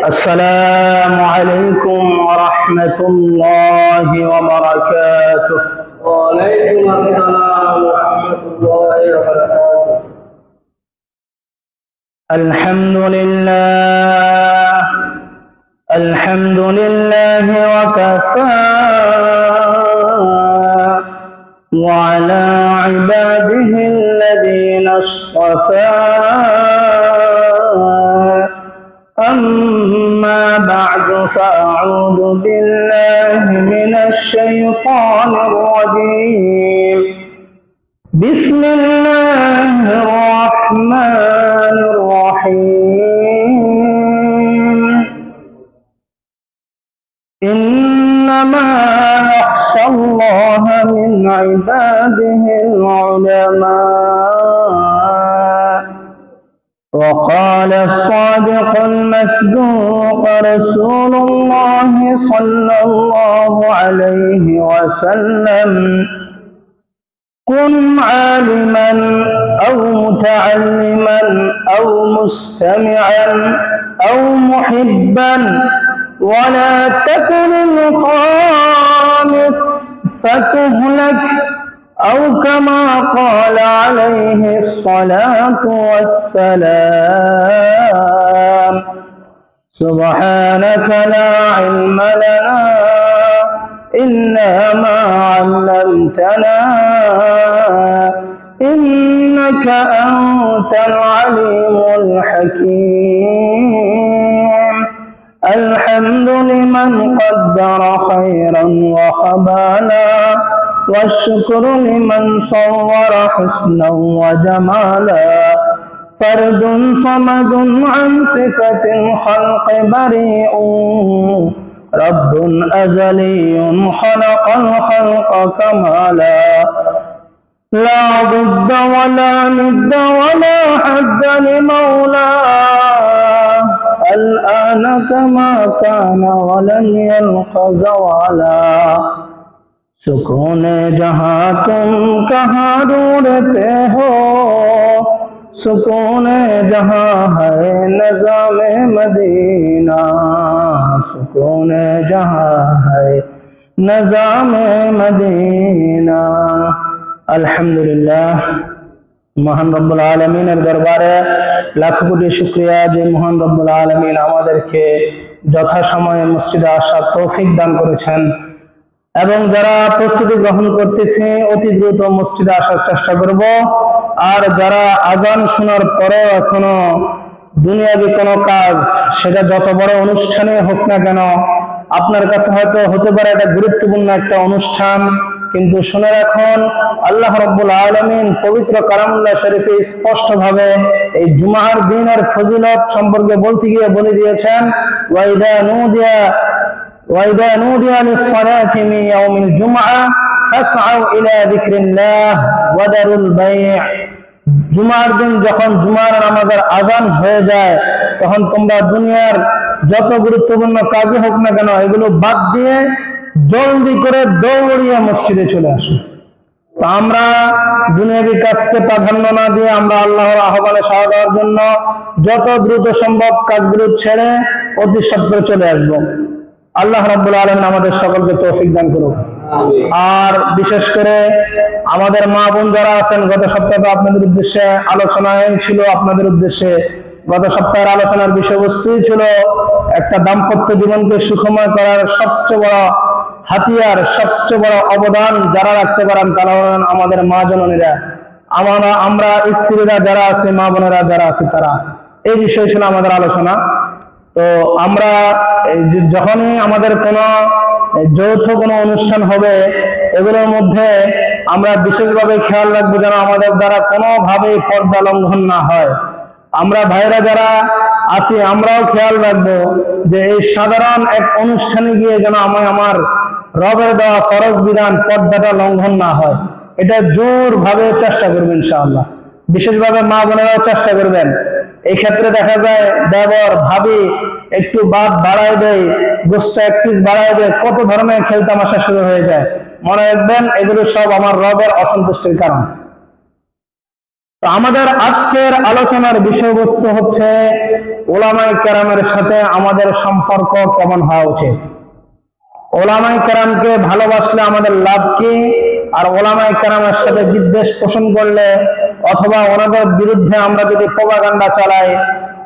السلام عليكم ورحمة الله وبركاته. وعليكم السلام ورحمة الله وبركاته. الحمد لله وكفى وعلى عباده الذين اصطفى. أما بعد فأعوذ بالله من الشيطان الرجيم. بسم الله الرحمن الرحيم. إنما يخشى الله من عباده العلماء. وقال الصادق المصدوق رسول الله صلى الله عليه وسلم: كن عالما أو متعلما أو مستمعا أو محبا ولا تكن الخامس فتهلك، أو كما قال عليه الصلاة والسلام. سبحانك لا علم لنا إلا ما علمتنا إنك أنت العليم الحكيم. الحمد لمن قدر خيرا وخبالا، والشكر لمن صور حسنا وجمالا. فرد صمد عن صفة الخلق بريء، رب أزلي خلق الخلق كمالا. لا ضد ولا ند ولا حد لمولاه، الآن كما كان ولم يلق زوالا. सुकून जहां तुम कहाँ ढूंढते हो, सुकून जहां है नज़ामे मदीना, सुकून जहां है नज़ामे मदीना। अल्हम्दुलिल्लाह, महान रब्बुल आलमीনের দরবারে লাখ কোটি শুকরিয়া যে মহান রব্বুল আলামিন আমাদেরকে যথাসময়ে মসজিদে আসার তৌফিক দান করেছেন এবং যারা প্রস্তুতি গ্রহণ করতেছে অতি দ্রুত মসজিদে আসার চেষ্টা করব। আর যারা আজান শোনার পরেও এখনো দুনিয়াবি কোনো কাজ, সেটা যত বড় অনুষ্ঠানে হোক না কেন, আপনার কাছে হয়তো হতে পারে এটা গুরুত্বপূর্ণ একটা অনুষ্ঠান, কিন্তু শুনে রাখুন আল্লাহ রাব্বুল আলামিন পবিত্র কালামুল্লাহ শরীফে স্পষ্ট ভাবে এই জুমার দিনের ফজিলত সম্পর্কে বলতে গিয়ে বলে দিয়েছেন: وإذا نودي للصلاة من يوم الجمعة فاسعوا إلى ذكر الله وذروا البيع। জুমার দিন যখন জুমার নামাজের আজান হয়ে যায়, তখন তোমরা দুনিয়ার যত গুরুত্বপূর্ণ কাজ হোক না কেন এগুলো বাদ দিয়ে জলদি করে দৌড়িয়ে মসজিদে চলে আসো। তো আমরা দুনিয়াবী কাজকে প্রাধান্য না দিয়ে আমরা আল্লাহর আহ্বানে সাড়া দেওয়ার জন্য যত দ্রুত সম্ভব কাজগুলো ছেড়ে অতি সত্বর চলে আসবো। আল্লাহ রাব্বুল আলামিন আমাদের সকলকে তৌফিক দান করুন। আর বিশেষ করে আমাদের মা বোন যারা আছেন, গত সপ্তাহে আপনাদের উদ্দেশ্যে আলোচনায় ছিল, আপনাদের উদ্দেশ্যে গত সপ্তাহের আলোচনার বিষয়বস্তুই ছিল একটা দাম্পত্য জীবনকে সুখময় করার সবচেয়ে বড় হাতিয়ার, সবচেয়ে বড় অবদান যারা রাখতে পারেন তারা হলেন আমাদের মা জননীরা। আমরা স্ত্রীরা যারা আছে, মা বোনেরা যারা আছে, তারা এই বিষয় ছিল আমাদের আলোচনা। তো আমরা যখনই আমাদের কোনো যৌথ কোনো অনুষ্ঠান হবে, এগুলোর মধ্যে আমরা বিশেষভাবে খেয়াল রাখবো যেন আমাদের দ্বারা কোনোভাবেই পর্দা লঙ্ঘন না হয়। আমরা ভাইরা যারা আছি আমরাও খেয়াল রাখবো যে এই সাধারণ এক অনুষ্ঠানে গিয়ে যেন আমি আমার রবের দেওয়া ফরজ বিধান পর্দাটা লঙ্ঘন না হয়, এটা জোর ভাবে চেষ্টা করবেন ইনশাআল্লাহ। বিশেষভাবে মা বোনেরাও চেষ্টা করবেন। এই ক্ষেত্রে দেখা যায় দেবর ভাবি একটু বাদ বাড়ায় দেয়, গোস্ত এক পিস বাড়ায় দেয়, কত ধরনের খেল তামাশা শুরু হয়ে যায়। মনে রাখবেন এগুলো সব আমার রবের অসন্তুষ্টির কারণ। তো আমাদের আজকের আলোচনার বিষয়বস্তু হচ্ছে ওলামায়ে কেরামের সাথে আমাদের সম্পর্ক কেমন হওয়া উচিত। ওলামায়ে কেরামকে ভালোবাসলে আমাদের লাভ কি, আর ওলামায়ে কেরামের সাথে বিদ্বেষ পোষণ করলে অথবা ওনাদের বিরুদ্ধে আমরা যদি প্রপাগান্ডা চালাই,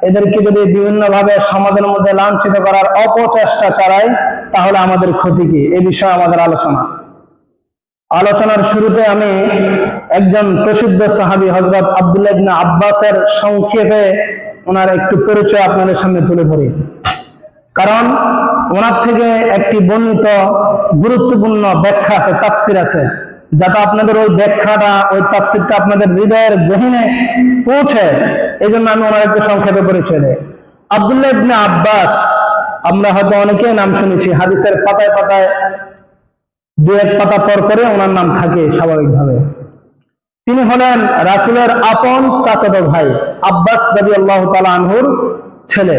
এদেরকে যদি বিভিন্ন ভাবে সমাজের মধ্যে লাঞ্ছিত করার অপচেষ্টা চালাই, তাহলে আমাদের ক্ষতি কি, এ বিষয়ে আমাদের আলোচনার শুরুতে আমি একজন প্রসিদ্ধ সাহাবী হযরত আব্দুল্লাহ ইবনে আব্বাসের সংক্ষেপে ওনার একটু পরিচয় আপনাদের সামনে তুলে ধরি, কারণ ওনার থেকে একটি বর্ণিত গুরুত্বপূর্ণ ব্যাখ্যা আছে, তাফসির আছে, যাতে আপনাদের ওই ব্যাখ্যাটা ওই তাফসিরটা আপনাদের হৃদয়ের গহীনে পৌঁছে। এই জন্য আমি ওনার একটু সংক্ষেপে পরিচয় দেই। আব্দুল্লাহ ইবনে আব্বাস, আমরা হয়তো অনেকেই নাম শুনেছি, হাদিসের পাতায় পাতায় দু এক পাতা পর করে ওনার নাম থাকে স্বাভাবিকভাবে। তিনি হলেন রাসূলের আপন চাচাতো ভাই, আব্বাস রাদিয়াল্লাহু তাআলা আনহুর ছেলে।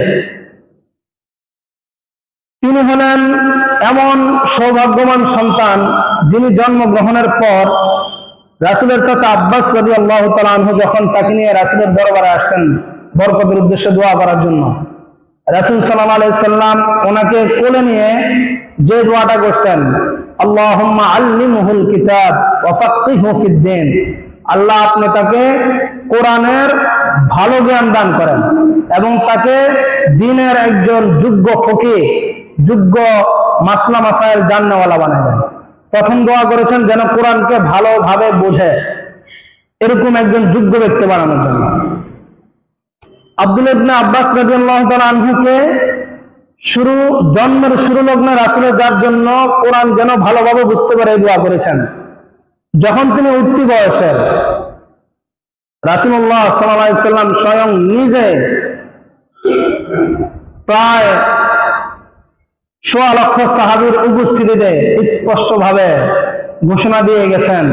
তিনি হলেন এমন সৌভাগ্যবান সন্তান যিনি জন্মগ্রহণের পর রাসূলের চাচা আব্বাস রাদিয়াল্লাহু তাআলা আনহু যখন তাকে নিয়ে রাসূলের দরবারে আসছেন বরকতের উদ্দেশ্যে দোয়া করার জন্য, রাসূল সাল্লাল্লাহু আলাইহি সাল্লাম ওনাকে কোলে নিয়ে যে দোয়াটা করছেন, আল্লাহুম্মা আল্লিমহুল কিতাব ওয়া ফাক্কিহু ফিদ্দীন, আল্লাহ আপনি তাকে কোরআনের ভালো জ্ঞান দান করেন এবং তাকে দ্বীনের একজন যোগ্য ফকিহ, যোগ্য মাসলা মাসাইল জাননেওয়ালা বানায় দেন। প্রথম দোয়া করেছেন যেন কোরআনকে ভালোভাবে বোঝে, এরকম একজন যোগ্য ব্যক্তি বানানোর জন্য। আব্দুল্লাহ ইবনে আব্বাস রাদিয়াল্লাহু তাআলা আনহুকে জন্মের শুরু লগ্নে রাসূলের যার জন্য কোরআন যেন ভালোভাবে বুঝতে পারে দোয়া করেছেন। যখন তিনি উঠতি বয়সের, রাসূলুল্লাহ সাল্লাল্লাহু আলাইহি সাল্লাম স্বয়ং নিজে প্রায় ১৬ লক্ষ সাহাবীর উপস্থিতিতে স্পষ্টভাবে ঘোষণা দিয়ে গেছেন,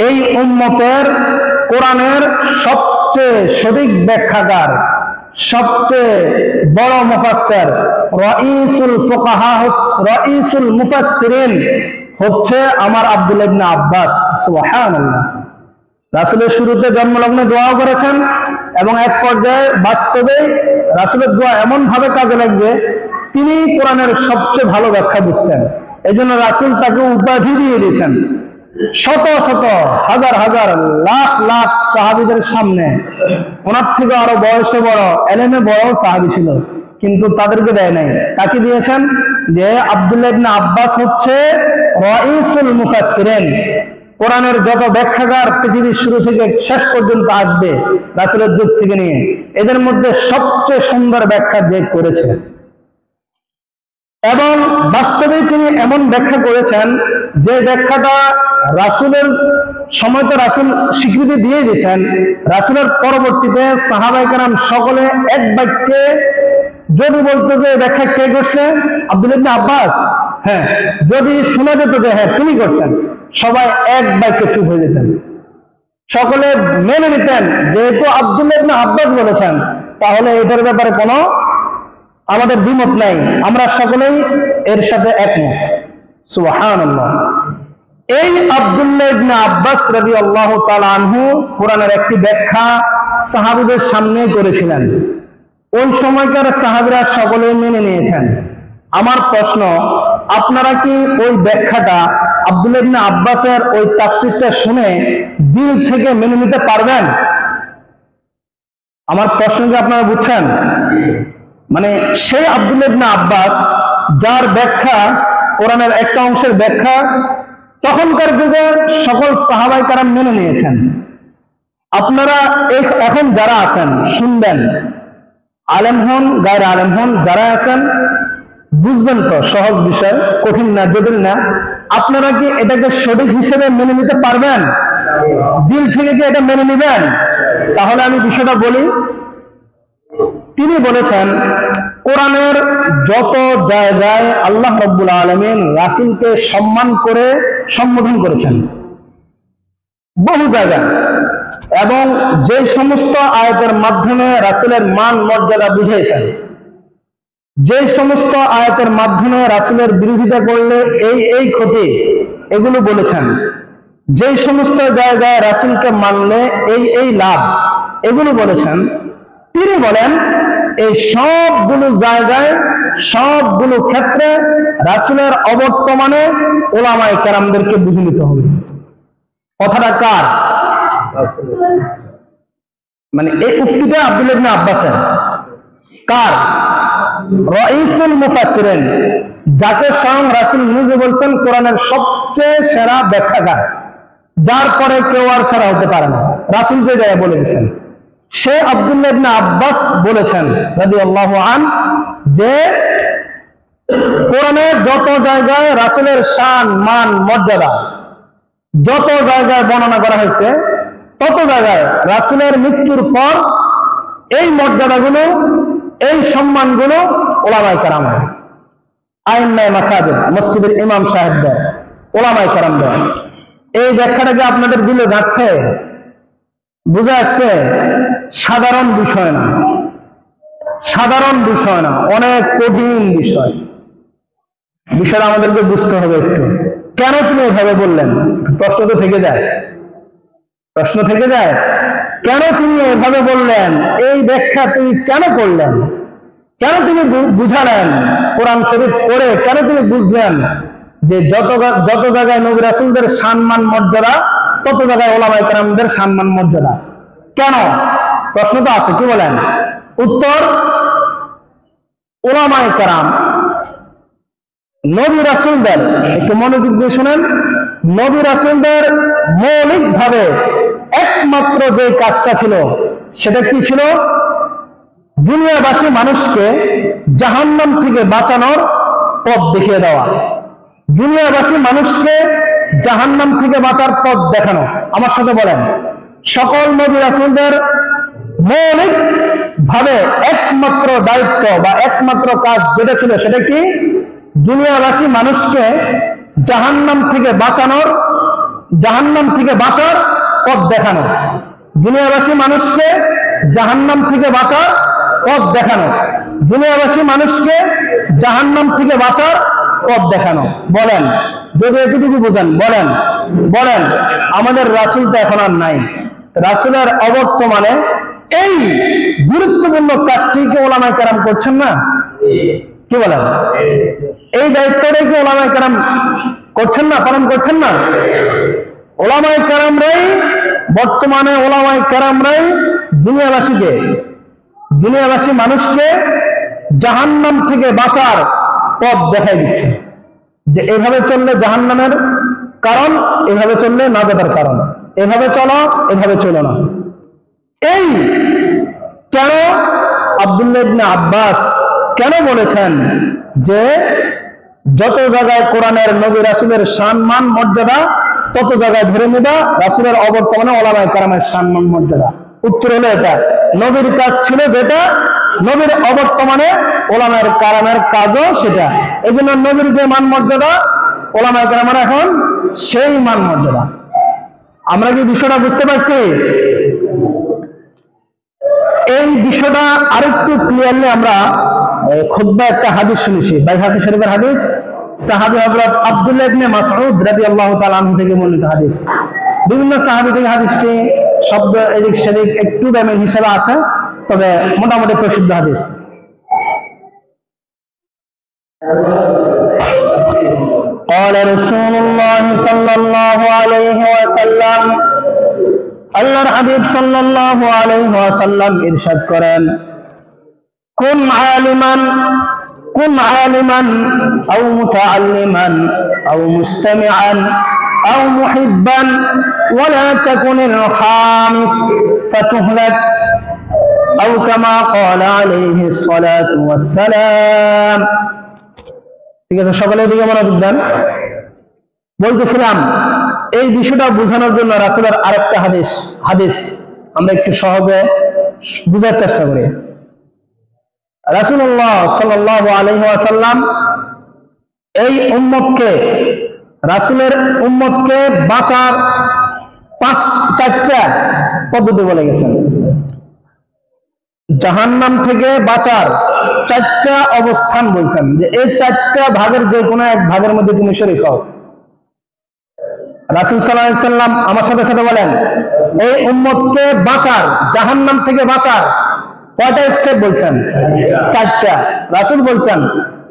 এই উম্মতের কোরআনের সবচেয়ে সঠিক ব্যাখ্যাকার, সবচেয়ে বড় মুফাসসির, রাইসুল ফুকাহা, রাইসুল মুফাসসিরিন হচ্ছে আমার আব্দুল্লাহ ইবনে আব্বাস। সুবহানাল্লাহ। রাসূলের শুরুতে জন্মলগ্নে দোয়া করেছেন এবং এক পর্যায়ে বাস্তবে রাসূলের দোয়া এমন ভাবে কাজে লাগছে, তিনি কোরআনের সবচেয়ে ভালো ব্যাখ্যা বুঝতেন। এই জন্য রাসূল তাকে উপাধি দিয়ে দিয়েছেন। শত শত হাজার হাজার লাখ লাখ সাহাবীদের সামনে ওনার থেকে আরো বয়সে বড়, এলেমে বড় সাহাবী ছিল, কিন্তু তাদেরকে দেয় নাই। তাকে দিয়েছেন যে আব্দুল্লাহ ইবনে আব্বাস হচ্ছে রাইসুল মুফাসসিরিন, কোরআনের যত ব্যাখ্যাকার পৃথিবীর শুরু থেকে শেষ পর্যন্ত আসবে রাসূলের যুগ থেকে নিয়ে, এদের মধ্যে সবচেয়ে সুন্দর ব্যাখ্যা যে করেছে। এবং বাস্তবে তিনি এমন ব্যাখ্যা করেছেন যে ব্যাখ্যাটা রাসূলের সময় তো রাসূল স্বীকৃতি দিয়ে দিয়েছেন, রাসূলের পরবর্তীতে সাহাবায়ে কেরাম সকলে এক বাক্যে যদি বলতো যে ব্যাখ্যা কে করছে, আব্দুল্লাহ ইবনে আব্বাস, হ্যাঁ, যদি শোনা যেত যে হ্যাঁ তিনি করছেন, সবাই এক বাক্যে চুপ হয়ে যেতেন, সকলে মেনে নিতেন যেহেতু আব্দুল্লাহ ইবনে আব্বাস বলেছেন, তাহলে এটার ব্যাপারে কোনো আমাদের দ্বিমত নাই, আমরা সকলেই এর সাথে একমত। সুবহানাল্লাহ। এই আব্দুল্লাহ ইবনে আব্বাস রাদিয়াল্লাহু তাআলা আনহু কোরআনের একটি ব্যাখ্যা সাহাবীদের সামনে করেছিলেন। ওই সময়কার সাহাবীরা সকলে মেনে নিয়েছেন। আমার প্রশ্ন, আপনারা কি ওই ব্যাখ্যাটা আব্দুল্লাহ ইবনে আব্বাসের ওই তাফসীরটা শুনে দিল থেকে মেনে নিতে পারবেন? আমার প্রশ্ন কি আপনারা বুঝছেন? মানে সেই আব্দুল্লাহ ইবনে আব্বাস যার ব্যাখ্যা, কোরআনের একটা অংশের ব্যাখ্যা তখনকার যুগে সকল সাহাবায়ে কেরাম মেনে নিয়েছেন। আপনারা এখন যারা আছেন শুনবেন, আলেম হন গায়রে আলেম হন, যারা আছেন বুঝবেন তো, সহজ বিষয়, কঠিন না, জটিল না। আপনারা কি এটাকে সঠিক হিসেবে মেনে নিতে পারবেন? দিল থেকে কি এটা মেনে নিবেন? তাহলে আমি বিষয়টা বলি, তিনি বলেছেন কোরআনের যত জায়গায় আল্লাহ রাব্বুল আলামিন রাসূলকে সম্মান করে সম্বোধন করেছেন, বহু জায়গায়, এবং যে সমস্ত আয়াতের মাধ্যমে রাসূলের মান মর্যাদা বুঝিয়েছেন, যে সমস্ত আয়াতের মাধ্যমে রাসূলের বিরোধিতা করলে এই ক্ষতি, এগুলো বলেছেন, যে সমস্ত জায়গায় রাসূলকে মানলে এই লাভ, এগুলো বলেছেন। তিনি বলেন এই সবগুলো জায়গায়, সবগুলো ক্ষেত্রে রাসূলের অবর্তমানে উলামায়ে কেরামদেরকে বুঝে নিতে হবে। কথাটা কার? মানে এই উক্তিটা আব্দুল্লাহ ইবনে আব্বাসের। কার? রাইসুল মুফাসসিরিন, যাকে স্বয়ং রাসূল নিজে বলছেন কোরআনের সবচেয়ে সেরা ব্যাখ্যাকার, যার পরে কেউ আর সেরা হতে পারে না, রাসূল যে জায়গায় বলে দিয়েছেন। সে আব্দুল্লাহ ইবনে আব্বাস বলেছেন রাদিয়াল্লাহু আন যে কোরআনে যত জায়গায় রাসূলের শান মান মর্যাদা যত জায়গায় বর্ণনা করা হয়েছে, তত জায়গায় রাসূলের মৃত্যুর পর এই মর্যাদাগুলো, এই সম্মানগুলো উলামায়ে কেরামের, আইম্মায়ে মাসাজিদ, মসজিদের ইমাম সাহেবদের, উলামায়ে কেরামদের। এই ব্যাখ্যাটাকে আপনাদের দিলে যাচ্ছে? বুঝে আসছে? সাধারণ বিষয় না, সাধারণ বিষয় না, অনেক কঠিন বিষয়। বিষয়টা আমাদেরকে বুঝতে হবে একটু। কেন তিনি এভাবে বললেন? প্রশ্ন তো থেকে যায়, প্রশ্ন থেকে যায়, কেন তিনি এভাবে বললেন? এই ব্যাখ্যা তিনি কেন করলেন? কেন তিনি বুঝালেন? কোরআন শরীফ পড়ে কেন তিনি বুঝলেন যে যত জায়গায় নবী রাসূলদের সম্মান মর্যাদা, তত জায়গায় উলামায়ে কেরামদের সম্মান মর্যাদা? কেন? প্রশ্ন তো আছে, কি বলেন? উত্তর, উলামায়ে কেরাম নবী রাসূলদের, একটু মনোযোগ দিয়ে শুনেন, নবী রাসূলদের মৌলিকভাবে একমাত্র যে কাজটা ছিল, সেটা কি ছিল? দুনিয়াবাসী মানুষকে জাহান্নাম থেকে বাঁচানোর পথ দেখিয়ে দেওয়া, দুনিয়াবাসী মানুষকে জাহান্নাম থেকে বাঁচার পথ দেখানো। আমার সাথে বলেন, সকল নবী রাসূলদের মৌলিক ভাবে একমাত্র দায়িত্ব বা একমাত্র কাজ যেটা ছিল, সেটা কি? দুনিয়াবাসী মানুষকে জাহান্নাম থেকে বাঁচানোর, জাহান্নাম থেকে বাঁচার পথ দেখানো, দুনিয়াবাসী মানুষকে জাহান্নাম থেকে বাঁচার পথ দেখানো, দুনিয়াবাসী মানুষকে জাহান্নাম থেকে বাঁচার পথ দেখানো। বলেন, যদি এতটুকু বোঝেন, বলেন বলেন আমাদের রাসূল তো এখন আর নাই, রাসূলের অবর্তমানে এই গুরুত্বপূর্ণ কাজটিকে উলামায়ে কেরাম করছেন না? কি বলেন? এই দায়িত্বটাই কি উলামায়ে কেরাম করছেন না, পালন করছেন না? উলামায়ে কেরামরাই বর্তমানে, উলামায়ে কেরামরাই দুনিয়াবাসীকে, দুনিয়াবাসী মানুষকে জাহান্নাম থেকে বাঁচার পথ দেখাই দিচ্ছে, যে এভাবে চললে জাহান্নামের কারণ, এভাবে চললে নাজাতের কারণ, এভাবে চলো, এভাবে চলো না। এই কেন আব্দুল্লাহ ইবনে আব্বাস কেন বলেছেন যে যত জায়গায় কোরআনের নবী রাসূলের সম্মান মর্যাদা, তত জায়গায় ধরে নিবা রাসূলের অবর্তমানে উলামায়ে কেরামের সম্মান মর্যাদা? উত্তর হলো এটা, নবীর কাজ ছিল যেটা, নবীর অবর্তমানে উলামায়ে কেরামের কাজও সেটা। এই জন্য নবীর যে মান মর্যাদা, উলামায়ে কেরামের এখন সেই মান মর্যাদা। আমরা কি বিষয়টা বুঝতে পারছি? এই বিষয়টা আরেকটু ক্লিয়ারলি আমরা খুতবা একটা হাদিস শুনেছি, বাইহাকি শরীফের হাদিস, সাহাবী হযরত আব্দুল্লাহ ইবনে মাসউদ রাদিয়াল্লাহু তাআলা আনহু থেকে বর্ণিত হাদিস। বিভিন্ন সাহাবী থেকে হাদিসটি শব্দ এদিক সেদিক একটু ব্যামিল হিসেবে আছে, তবে মোটামুটি প্রসিদ্ধ হাদিস। قال رسول الله صلى الله عليه وسلم, আল্লাহর হাবিব সাল্লাল্লাহু আলাইহি ওয়াসাল্লাম ইরশাদ করেন, কুন আলিমান আও মুতাআল্লিমান আও মুস্তামিআন আও মুহিব্বান ওয়া লা তাকুনিল খামিস ফাতুহলাক আও কামা ক্বালা আলাইহিস সালাতু ওয়াস সালাম। ঠিক আছে, সকলে দিকে মনোযোগ দেন। বলতেছিলাম এই বিষয়টা বোঝানোর জন্য রাসূলের আরেকটা হাদিস আমরা একটু সহজে বুঝার চেষ্টা করি। রাসূলুল্লাহ সাল্লাল্লাহু আলাইহি ওয়াসাল্লাম এই উম্মতকে, রাসূলের উম্মতকে বাঁচার চারটা পদ্ধতি বলে গেছেন। জাহান্নাম থেকে বাঁচার চারটা অবস্থান বলছেন, যে এই চারটা ভাগের যে কোনো এক ভাগের মধ্যে তুমি শরীক হও। রাসূল সাল্লাল্লাহু আলাইহি ওয়াসাল্লাম আমার সাথে সাথে বলেন, এই উম্মতকে বাঁচার, জাহান্নাম থেকে বাঁচার কয়টা স্টেপ বলছেন? চারটা। রাসূল বলছেন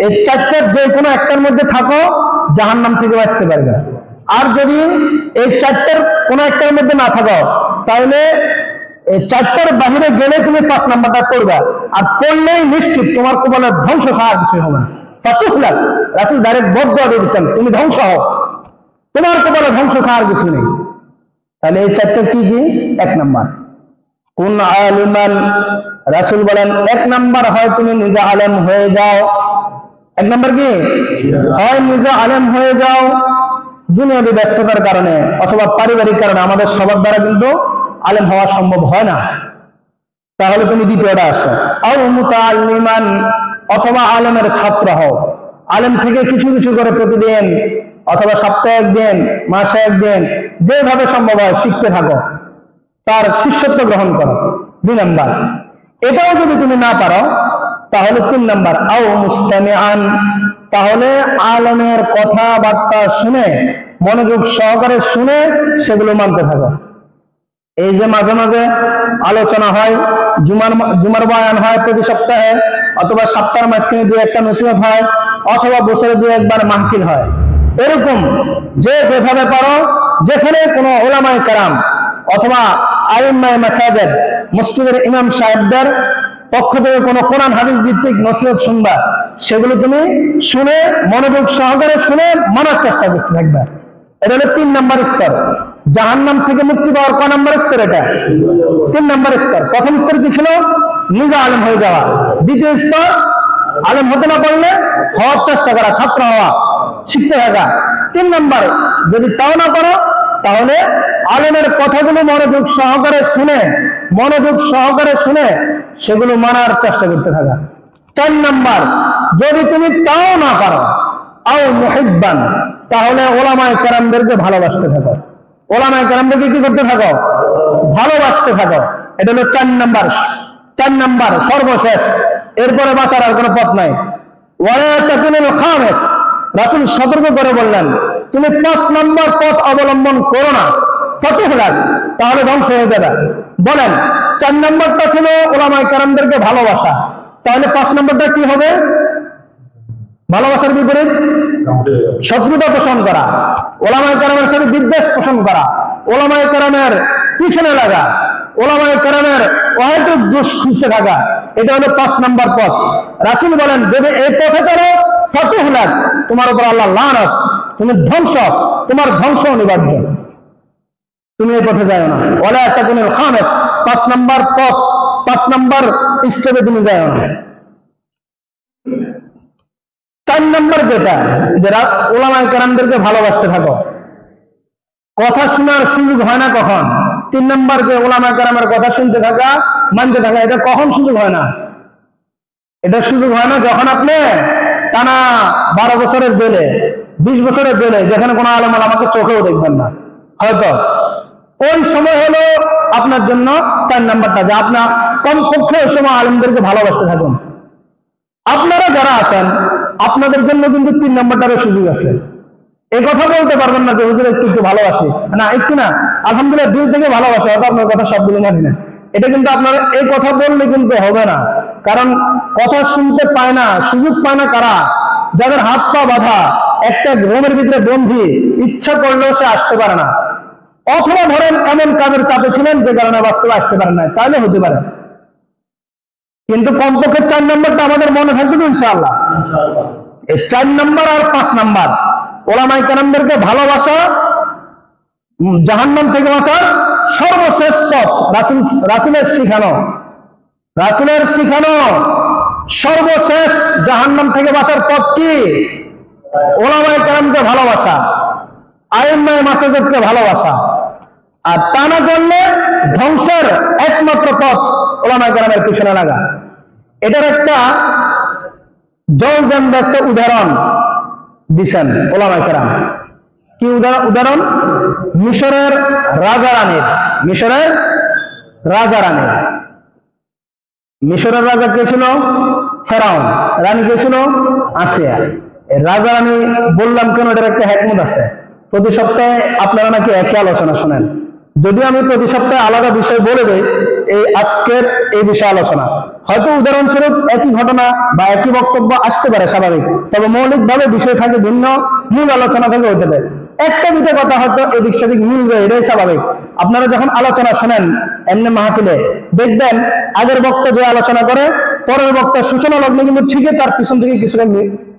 এই চারটার যে কোনো একটার মধ্যে থাকো, জাহান্নাম থেকে বাঁচতে পারবে। আর যদি এই চারটার কোনো একটার মধ্যে না থাকো, তাহলে এই চারটার বাহিরে গেলে তুমি 5 নাম্বারটা করবে, আর পড়লেই নিশ্চিত তোমার কপালে ধ্বংস ছাড়া কিছু হবে না। ফাতুহলাক, রাসূল ডাইরেক্ট বদদুয়া দিয়ে দিয়েছেন, তুমি ধ্বংস হও, তোমার কপালে ধ্বংস ছাড়া কিছু নেই। তাহলে এই চারটা কি কি? 1 নাম্বার কুন আলিমান, রাসূল বলেন 1 নাম্বার হয় তুমি নিজে আলেম হয়ে যাও। 1 নাম্বার কি? হয় নিজে আলেম হয়ে যাও দুনিয়াবী ব্যস্ততার কারণে অথবা পারিবারিক কারণে। আমাদের সবার দ্বারা কিন্তু আলেম হওয়া সম্ভব হয় না, তাহলে তুমি দ্বিতীয়টা আসো। আও মুতাআল্লিমান, অথবা আলেমের ছাত্র হও, আলেম থেকে কিছু কিছু করে প্রতিদিন অথবা সপ্তাহে একদিন, মাসে একদিন, যেভাবে সম্ভব হয় শিখতে থাকো, তার শিষ্যত্ব গ্রহণ করো। 2 নাম্বার। এটাও যদি তুমি না পারো, তাহলে 3 নাম্বার আও মুস্তামিআন, তাহলে আলেমের কথাবার্তা শুনে, মনোযোগ সহকারে শুনে সেগুলো মানতে থাকো। এই যে মাঝে মাঝে আলোচনা হয়, জুমার বয়ান হয় প্রতি সপ্তাহে, অথবা সপ্তাহের মাঝখানে 2-1টা নসিহত হয়, অথবা বছরে 2-1 বার মাহফিল হয়, এরকম যে যেভাবে পারো, যেখানে কোনো উলামায়ে কেরাম অথবা আইম্মায়ে মাসাজিদ, মসজিদের ইমাম সাহেবদের পক্ষ থেকে কোনো কোরআন হাদিস ভিত্তিক নসিহত শুনবা, সেগুলো তুমি শুনে মনোযোগ সহকারে শুনে মানার চেষ্টা করতে থাকবে। এটা হলো 3 নাম্বার স্তর। জাহান্নাম থেকে মুক্তি পাওয়ার কয় নাম্বার স্তর? এটা 3 নাম্বার স্তর। প্রথম স্তর কি ছিল? নিজে আলেম হয়ে যাওয়া। দ্বিতীয় স্তর আলেম হতে না পারলে হওয়ার চেষ্টা করা, ছাত্র হওয়া, শিখতে থাকা। 3 নাম্বার যদি তাও না পারো, তাহলে আলেমের কথাগুলো মনোযোগ সহকারে শুনে সেগুলো মানার চেষ্টা করতে থাকা। 4 নাম্বার, যদি তুমি তাও না পারো, আও মুহিব্বান, তাহলে উলামায়ে কেরামদেরকে ভালোবাসতে থাকো। উলামায়ে কেরামদেরকে কি করতে থাকো? ভালোবাসতে থাকো। এটা হলো 4 নাম্বার। 4 নাম্বার সর্বশেষ, এরপরে বাঁচার আর কোনো পথ নাই। ওয়ালা তাকুনুল খামিস, রাসূল সতর্ক করে বললেন, তুমি 5 নাম্বার পথ অবলম্বন করো না, ফাতুহলাক, তাহলে ধ্বংস হয়ে যাবে। বলেন 4 নাম্বারটা ছিল উলামায়ে কেরামদেরকে ভালোবাসা, তাহলে 5 নাম্বারটা কি হবে? ভালোবাসার বিপরীত শত্রুতা পোষণ করা, উলামায়ে কেরামের সাথে বিদ্বেষ পোষণ করা, উলামায়ে কেরামের পিছনে লাগা, উলামায়ে কেরামের অহেতুক দোষ খুঁজতে থাকা, এটা হলো 5 নাম্বার পথ। রাসূল বলেন, যদি এই পথে চলো, ফাতুহলাক, তোমার উপর আল্লাহ লানত, তুমি ধ্বংস, তোমার ধ্বংস অনিবার্য, তুমি এই পথে যাও না। ওয়ালা তাকুনুল খামিস, 5 নাম্বার পথ, 5 নাম্বার স্টেপে তুমি যাও না। 4 নাম্বার যেটা, যারা উলামায়ে কেরামদেরকে ভালোবাসতে থাকো, কথা শোনার সুযোগ হয় না কখন? 3 নাম্বার যে উলামায়ে কেরামের কথা শুনতে থাকা, মানতে থাকা, এটা কখন সুযোগ হয় না? এটা সুযোগ হয় না যখন আপনি টানা 12 বছরের জেলে, 20 বছরের জেলে, যেখানে কোনো আলেম আমাকে চোখেও দেখবেন না হয়তো, ওই সময় হলো আপনার জন্য 4 নাম্বারটা, যে আপনার কমপক্ষে ওই সময় আলেমদেরকে ভালোবাসতে থাকুন। আপনারা যারা আছেন, আপনাদের জন্য কিন্তু 3 নাম্বারটারও সুযোগ আছে। এই কথা বলতে পারবেন না যে হুজুর একটু ভালোবাসি না, একটু না, আলহামদুলিল্লাহ দিল থেকে ভালোবাসা, হয়তো আপনার কথা সবগুলো মানি না, এটা কিন্তু আপনার এই কথা বললে কিন্তু হবে না। কারণ কথা শুনতে পায় না, সুযোগ পায় না কারা? যাদের হাত পা বাঁধা, একটা রুমের ভিতরে বন্ধি, ইচ্ছা করলেও সে আসতে পারে না, অথবা ধরেন এমন কাজের চাপে ছিলেন যে কারণে বাস্তবে আসতে পারেন না, তাহলে হতে পারে। কিন্তু কমপক্ষে 4 নাম্বারটা আমাদের মনে থাকবে তো ইনশাআল্লাহ। এই 4 নাম্বার আর 5 নাম্বার, উলামায়ে কেরামদেরকে ভালোবাসা জাহান্নাম থেকে বাঁচার সর্বশেষ পথ। রাসূলের শিখানো সর্বশেষ জাহান্নাম থেকে বাঁচার পথ কি? উলামায়ে কেরামকে ভালোবাসা, আইম্মায়ে মাসাজিদকে ভালোবাসা। আর তা না করলে ধ্বংসের একমাত্র পথ উলামায়ে কেরামের পিছনে লাগা। এটার একটা জলজান্ত একটা উদাহরণ দিচ্ছেন ওলামায়ে কেরাম। কি উদাহরণ? মিশরের রাজা রানীর। মিশরের রাজা কে ছিল? ফেরাউন। রানী কে ছিল? আসিয়া। রাজা রানী বললাম কেন, এটার একটা হিকমত আছে। প্রতি সপ্তাহে আপনারা নাকি একই আলোচনা শোনেন, যদি আমি প্রতি সপ্তাহে আলাদা বিষয় বলে দেই, এই আজকের এই বিষয়ে আলোচনা হয়তো উদাহরণস্বরূপ একই ঘটনা বা একই বক্তব্য আসতে পারে স্বাভাবিক, তবে মৌলিকভাবে বিষয় থাকে ভিন্ন, মূল আলোচনা থেকে ওইটাতে একটা দুটো কথা হয়তো এদিক সেদিক মিলবে, এটাই স্বাভাবিক। আপনারা যখন আলোচনা শোনেন এমনি মাহফিলে, দেখবেন আগের বক্তা যে আলোচনা করে পরের বক্তার সূচনা লগ্নে কিন্তু ঠিকই তার পিছন থেকে কিছুটা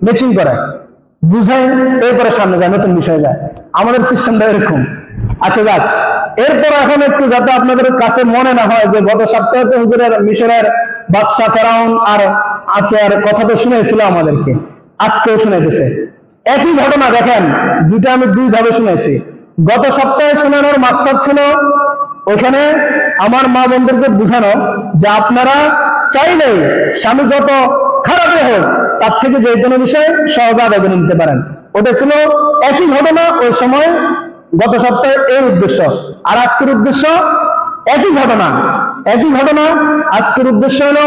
ম্যাচিং করে, বুঝায়, এরপরে সামনে যায়, নতুন বিষয়ে যায়। আমাদের সিস্টেমটা এরকম। আচ্ছা যাক, এরপর এখন একটু যাতে আপনাদের কাছে মনে না হয় যে গত সপ্তাহে তো হুজুরের মিশরের বাদশাহ ফেরাউন আর আসিয়ার কথা তো শুনেছিল আমাদেরকে, আজকেও শুনাইতেছে একই ঘটনা। দেখেন, দুইটা আমি দুই ভাবে শুনেছি। গত সপ্তাহে শোনানোর মাকসাদ ছিল ওখানে আমার মা বোনদেরকে বুঝানো যে আপনারা চাইলেই স্বামী যত খারাপই হোক তার থেকে যে কোনো বিষয়ে সহজে আদায় করে নিতে পারেন। ওটা ছিল একই ঘটনা ওই সময়, গত সপ্তাহে এই উদ্দেশ্য। আর আজকের উদ্দেশ্য একই ঘটনা। আজকের উদ্দেশ্য হলো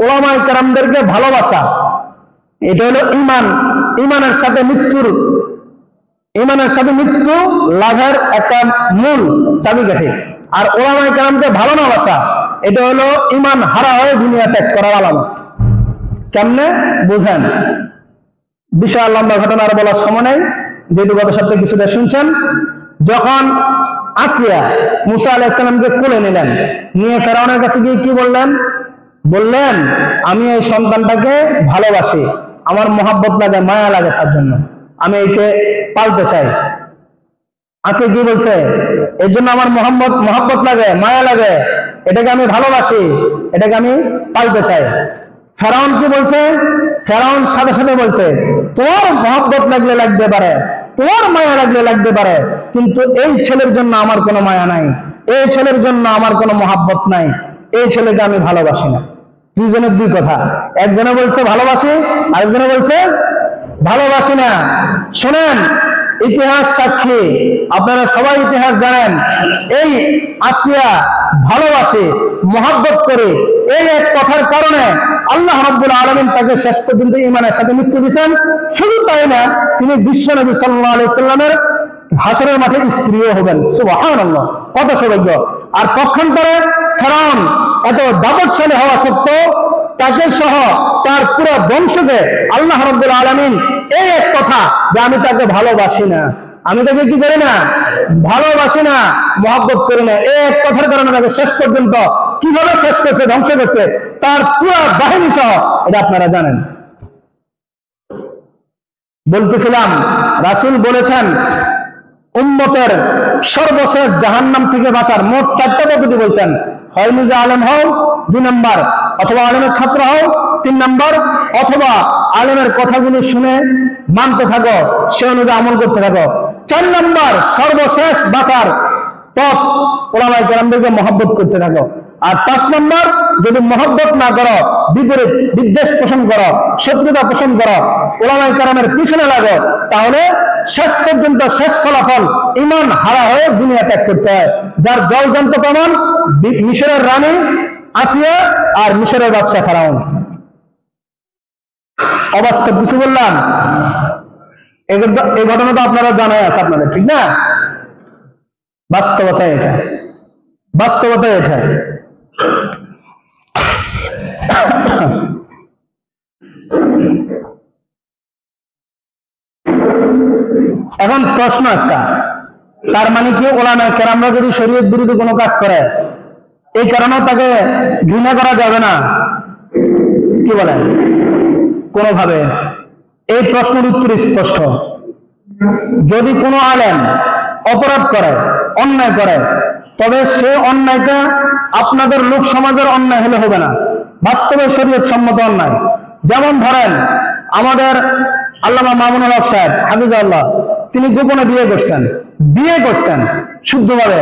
ওলামায়ে কেরামদেরকে ভালোবাসা। এটা হলো ইমানের সাথে মৃত্যু লাভের একটা মূল চাবিকাঠি। আর ওলামায়ে কেরামকে ভালো না বাসা, এটা হলো ইমান হারা হয়ে দুনিয়া ত্যাগ করার আলামত। কেমনে বুঝেন? বিশাল লম্বা ঘটনা আর বলার সময় নেই, যেহেতু গত সপ্তাহে কিছুটা শুনছেন। যখন আসিয়া মুসা আলাইহিস সালামকে কোলে নিলেন, নিয়ে ফেরাউনের কাছে গিয়ে কি বললেন, আমি এই সন্তানটাকে ভালোবাসি, আমার মহাব্বত লাগে, মায়া লাগে, তার জন্য আমি একে পালতে চাই। আসিয়া কি বলছে? এর জন্য আমার মহাব্বত লাগে, মায়া লাগে, এটাকে আমি ভালোবাসি, এটাকে আমি পালতে চাই। ফেরাউন কি বলছে? ফেরাউন সাথে সাথে বলছে, তোর মহাব্বত লাগলে লাগতে পারে, তোর মায়া লাগলে লাগতে পারে, কিন্তু এই ছেলের জন্য আমার কোনো মায়া নাই, এই ছেলের জন্য আমার কোনো মহাব্বত নাই, এই ছেলেকে আমি ভালোবাসি না। দুইজনের দুই কথা। একজনে বলছে ভালোবাসি, আরেকজনে বলছে ভালোবাসি না। শোনেন, ইতিহাস সাক্ষী, আপনারা সবাই ইতিহাস জানেন, এই আসিয়া ভালোবাসে, মহাব্বত করে, এই এক কথার কারণে আল্লাহ রাব্বুল আলামিন তাকে শেষ পর্যন্ত ঈমানের সাথে মৃত্যু দিয়েছেন। শুধু তাই না, তিনি বিশ্বনবী সাল্লাল্লাহু আলাইহি সাল্লামের হাসরের মাঠে স্ত্রীও হবেন। সুবহানাল্লাহ, কত সৌভাগ্য। আর পক্ষান্তরে ফেরাউন এত দাপটশালী হওয়া সত্ত্বেও তাকে সহ তার পুরো বংশকে আল্লাহ রাব্বুল আলামিন এই এক কথা যে আমি তাকে ভালোবাসি না, আমি তাকে কি করি না, ভালোবাসি না, মহব্বত করি না, এই এক কথার কারণে তাকে শেষ পর্যন্ত কিভাবে শেষ করছে, ধ্বংস করছে তার পুরো বাহিনী সহ, এটা আপনারা জানেন। বলতেছিলাম, রাসূল বলেছেন উম্মতের সর্বশেষ জাহান্নাম থেকে বাঁচার মোট 4টা পদ্ধতি বলছেন। হয় নিজে আলেম হও 2 নাম্বার, অথবা আলেমের ছাত্র হও 3 নাম্বার, অথবা আলেমের কথাগুলি শুনে মানতে থাকো, সে অনুযায়ী আমল করতে থাকো। 4 নাম্বার সর্বশেষ বাঁচার পথ, ওলামায়ে কেরামদেরকে মহব্বত করতে থাকো। আর 5 নাম্বার, যদি মহব্বত না করো, বিপরীত বিদ্বেষ পোষণ করো, শত্রুতা পোষণ করো, ওলামায়ে কেরামের পিছনে লাগো, তাহলে শেষ পর্যন্ত শেষ ফলাফল ঈমান হারা হয়ে দুনিয়া ত্যাগ করতে হয়। যার জলজান্ত প্রমাণ মিশরের রানী আসিয়া আর মিশরের বাদশা ফেরাউন। অবাস্তব কিছু বললাম? এই ঘটনা তো আপনারা জানাই আছে আপনাদের, ঠিক না? বাস্তবতা এটা, বাস্তবতা এটা। এখন প্রশ্ন একটা, তার মানে কি ওলামায়ে কেরামরা যদি শরীয়ত বিরোধী কোনো কাজ করে এই কারণে তাকে ঘৃণা করা যাবে না? কি বলেন? কোনোভাবে। এই প্রশ্নের উত্তর স্পষ্ট। যদি কোনো আলেম অপরাধ করে, অন্যায় করে, তবে সে অন্যায়টা আপনাদের লোক সমাজের অন্যায় হলে হবে না, বাস্তবে শরীয়ত সম্মত অন্যায়। যেমন ধরেন আমাদের আল্লামা মামুনুল হক সাহেব হাফিজাহুল্লাহ, তিনি গোপনে বিয়ে করছেন শুদ্ধভাবে,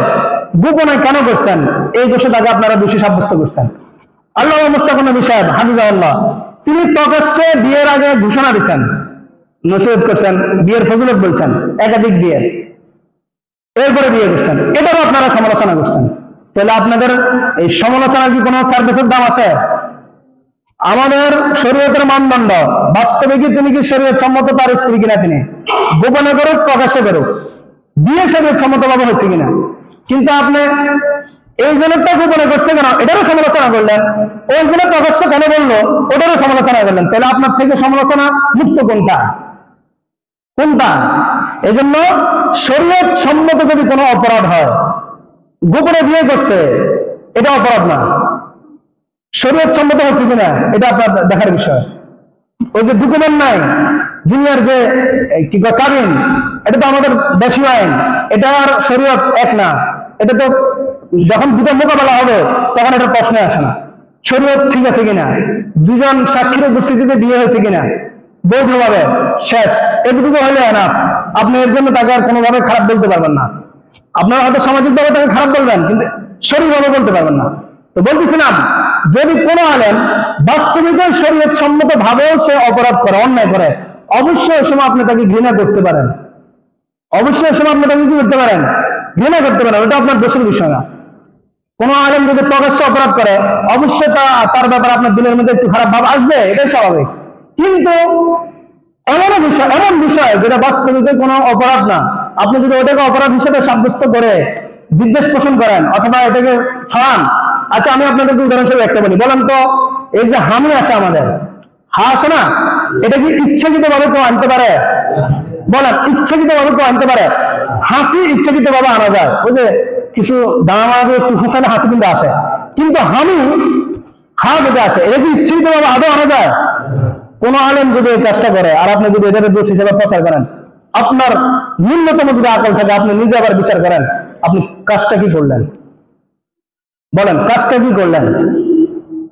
গোপনে কেন করছেন? এই দোষে তাকে আপনারা দোষী সাব্যস্ত করছেন। আল্লামা মুস্তাফা নবী সাহেব হাফিজাহুল্লাহ, তিনি প্রকাশ্যে বিয়ের আগে ঘোষণা দিচ্ছেন, নসিহত করছেন, বিয়ের ফজিলত বলছেন, একাধিক বিয়ে, এরপরে বিয়ে করছেন, এটারও আপনারা সমালোচনা করছেন। তাহলে আপনাদের এই সমালোচনার কি কোনো সার্ভিসের দাম আছে? আমাদের শরীয়তের মানদণ্ড, বাস্তবে কি তিনি কি শরীয়ত সম্মত তার স্ত্রী কিনা, তিনি গোপনে করুক প্রকাশ্যে করুক, বিয়ে শরীয়ত সম্মত ভাবে হয়েছে কিনা। কিন্তু আপনি এই জনটা গোপনে করছে কেন, এটারও সমালোচনা করলেন, ওই জন্য প্রকাশ্য কেন বললো, ওটারও সমালোচনা করলেন। তাহলে আপনার থেকে সমালোচনা মুক্ত কোনটা? এই জন্য শরীয়ত সম্মত যদি কোনো অপরাধ হয়, গোপনে বিয়ে করছে, এটা অপরাধ না, শরীয়ত সম্মত হয়েছে কিনা এটা আপনার দেখার বিষয়। ওই যে ডকুমেন্ট নাই, দুনিয়ার যে কি কাবিন, এটা তো আমাদের দেশীয় আইন, এটা আর শরীয়ত এক না। এটা তো যখন দুটো মোকাবেলা হবে তখন এটা প্রশ্ন আসে না, শরীয়ত ঠিক আছে কিনা, দুজন সাক্ষীর উপস্থিতিতে বিয়ে হয়েছে কিনা, বৈধভাবে, শেষ, এটুকু হলে না। আপনি এর জন্য তাকে আর কোনোভাবে খারাপ বলতে পারবেন না। আপনারা হয়তো সামাজিক ভাবে তাকে খারাপ বলবেন, কিন্তু শরীরভাবে বলতে পারবেন না। তো বলতেছিলাম, যদি কোনো আলেম বাস্তবিক শরীয়ত সম্মত ভাবেও সে অপরাধ করে, অন্যায় করে, অবশ্যই ওই সময় আপনি তাকে ঘৃণা করতে পারেন, অবশ্যই ওই সময় আপনি তাকে কি করতে পারেন, ঘৃণা করতে পারেন, ওটা আপনার দোষের বিষয় না। কোনো আলেম যদি প্রকাশ্যে অপরাধ করে, অবশ্যই তার ব্যাপারে আপনার দিলের মধ্যে একটু খারাপ ভাব আসবে, এটাই স্বাভাবিক। কিন্তু এমন বিষয় যেটা বাস্তবিক কোনো অপরাধ না, আপনি যদি ওটাকে অপরাধ হিসেবে সাব্যস্ত করে বিদ্বেষ পোষণ করেন অথবা এটাকে ছড়ান। আচ্ছা, আমি আপনাদেরকে উদাহরণস্বরূপ একটা বলি, বলেন তো, এই যে হামি আসে আমাদের, হা আসে না, এটা কি ইচ্ছাকৃত ভাবে কেউ আনতে পারে? বলেন, ইচ্ছাকৃত ভাবে কেউ আনতে পারে? হাসি ইচ্ছাকৃত ভাবে আনা যায়, ওই যে কিছু দাঁড়া একটু ফসালে হাসি কিন্তু আসে, কিন্তু হামি, হা যদি আসে, এটা কি ইচ্ছাকৃত ভাবে আদৌ আনা যায়? কোন আলেম যদি এই কাজটা করে আর আপনি যদি এটাকে দোষ হিসেবে প্রচার করেন, আপনার ন্যূনতম যদি আকল থাকে, আপনি নিজে আবার বিচার করেন, আপনি কাজটা কি করলেন? বলেন, কাজটা কি করলেন?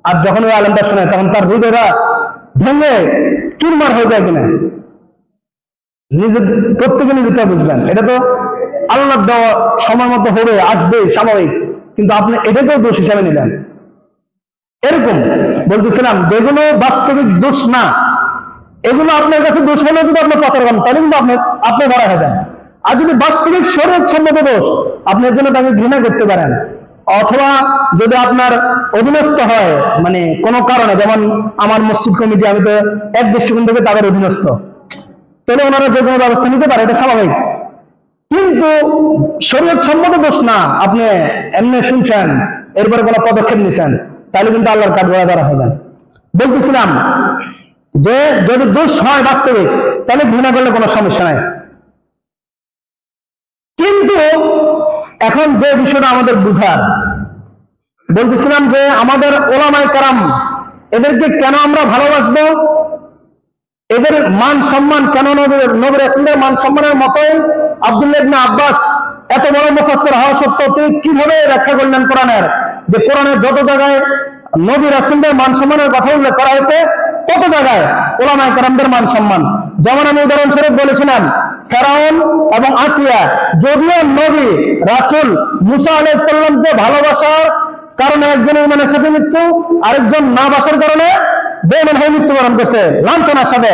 আর যখন ওই আলেমটা শোনে, তখন তার হৃদয়টা ভেঙে চুরমার হয়ে যায় কিনা, নিজে প্রত্যেকে নিজেটা বুঝবেন। এটা তো আল্লাহর দেওয়া, সময় মতো হবে, আসবে, স্বাভাবিক, কিন্তু আপনি এটাকেও দোষ হিসাবে নিলেন। এরকম বলতেছিলাম, যেগুলো বাস্তবিক দোষ না, এগুলো আপনার কাছে দোষ হলে যদি আপনি প্রচার করেন, তাহলে কিন্তু আপনি ধরা হবেন। আর যদি বাস্তবিক শরীয়ত সম্মত দোষ, আপনি এর জন্য তাকে ঘৃণা করতে পারেন, অথবা যদি আপনার অধীনস্থ হয়, মানে কোনো কারণে, যেমন আমার মসজিদ কমিটি, আমি তো এক দৃষ্টিকোণ থেকে তাদের অধীনস্থ, তাহলে ওনারা যে কোনো ব্যবস্থা নিতে পারে, এটা স্বাভাবিক। কিন্তু শরীয়ত সম্মত দোষ না, আপনি এমনি শুনছেন, এরপরে কোনো পদক্ষেপ নিছেন, তাহলে কিন্তু আল্লাহর কাঠগড়ায় ধরা হবেন। বলতেছিলাম যে যদি দোষ হয় বাস্তবিক, তাহলে ঘৃণা করলে কোনো সমস্যা নাই। কিন্তু এখন যে বিষয়টা আমাদের বুঝার, বলতেছিলাম যে আমাদের ওলামায়ে কেরাম, এদেরকে কেন আমরা ভালোবাসবো, এদের মান সম্মান কেন নবী রাসূলের মান সম্মানের মতোই আব্দুল্লাহ ইবনে আব্বাস এত বড় মুফাসসির হওয়া সত্ত্বেও তিনি কিভাবে ব্যাখ্যা করলেন কোরআনের, যে কোরআনের যত জায়গায় নবী রাসূলের মান সম্মানের কথা উল্লেখ করা হয়েছে, তত জায়গায় ওলামায়ে কেরামদের মান সম্মান। যেমন আমি উদাহরণস্বরূপ বলেছিলাম, ফেরাউন এবং আসিয়া, যদিও নবী রাসূল মুসা আলাইহিস সালামকে ভালোবাসার কারণে একজনের ইমানের সাথে মৃত্যু, আরেকজন না বাসার কারণে বেঈমান হয়ে মৃত্যুবরণ করছে লাঞ্ছনার সাথে।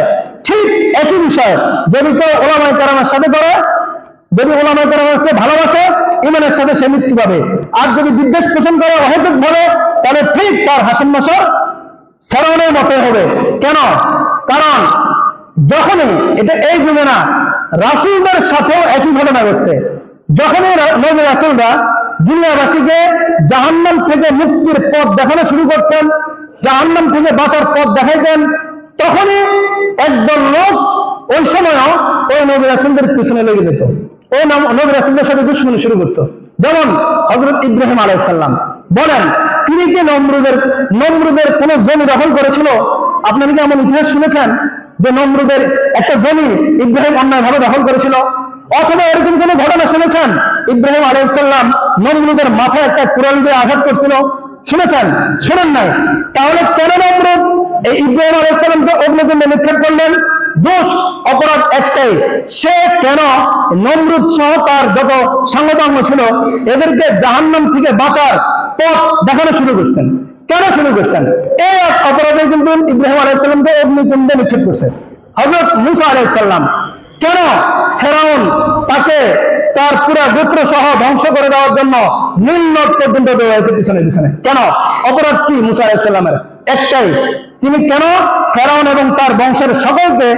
ঠিক একই বিষয় যদি কেউ ওলামায়ে কেরামের সাথে করে, যদি ওলামায়ে কেরামকে ভালোবাসে, ইমানের সাথে সে মৃত্যু পাবে। আর যদি বিদ্বেষ পোষণ করে, অহেতুক বলে, তাহলে ঠিক তার হাসন নাসর ফেরাউনের মতো হবে। কেন? কারণ যখনই, এটা এই যুগে না, রাসূলদের সাথেও একই ঘটনা ঘটছে। যখনই নবী রাসূলরা দুনিয়াবাসীকে জাহান্নাম থেকে মুক্তির পথ দেখানো শুরু করতেন, জাহান্নাম থেকে বাঁচার পথ দেখাইতেন, তখনই একদল লোক ওই সময়ও ওই নবী রাসূলদের পিছনে লেগে যেত, ওই নবী রাসূলদের সাথে দুশমনি শুরু করতো। যেমন হযরত ইব্রাহিম আলাইহিস সালাম, বলেন তিনি কি নমরুদের কোন জমি দখল করেছিল? আপনারা কি এমন ইতিহাস শুনেছেন যে নমরুদের একটা জমি ইব্রাহিম অন্যায়ভাবে দখল করেছিল? অথবা এরকম কোন ঘটনা শুনেছেন ইব্রাহিম আলাইহিস সালাম নমরুদের মাথায় একটা কুড়াল দিয়ে আঘাত করছিল? শুনেছেন? শোনেন নাই? তাহলে কেন নমরুদ এই ইব্রাহিম আলাইহিস সালামকে অগ্নিকুণ্ডে নিক্ষেপ করলেন? দোষ, অপরাধ একটাই, সে কেন নমরুদ সহ তার যত সাংগঠন ছিল এদেরকে জাহান্নাম থেকে বাঁচার পথ দেখানো শুরু করছেন? কেন শুরু করছেন? এই অপরাধে কিন্তু ইব্রাহিম আলাইহিস সালামকে অগ্নিকুণ্ডে নিক্ষেপ করছে। হযরত মূসা আলাইহিস সালাম কেন ফেরাউন তাকে তার পুরো গোত্র সহ ধ্বংস করে দেওয়ার জন্য নীল নদ পর্যন্ত দৌড়াইছে পিছনে পিছনে? কেন? অপরাধ কি মূসা আলাইহিস সালামের? একটাই, তিনি কেন ফেরাউন এবং তার বংশের সকলকে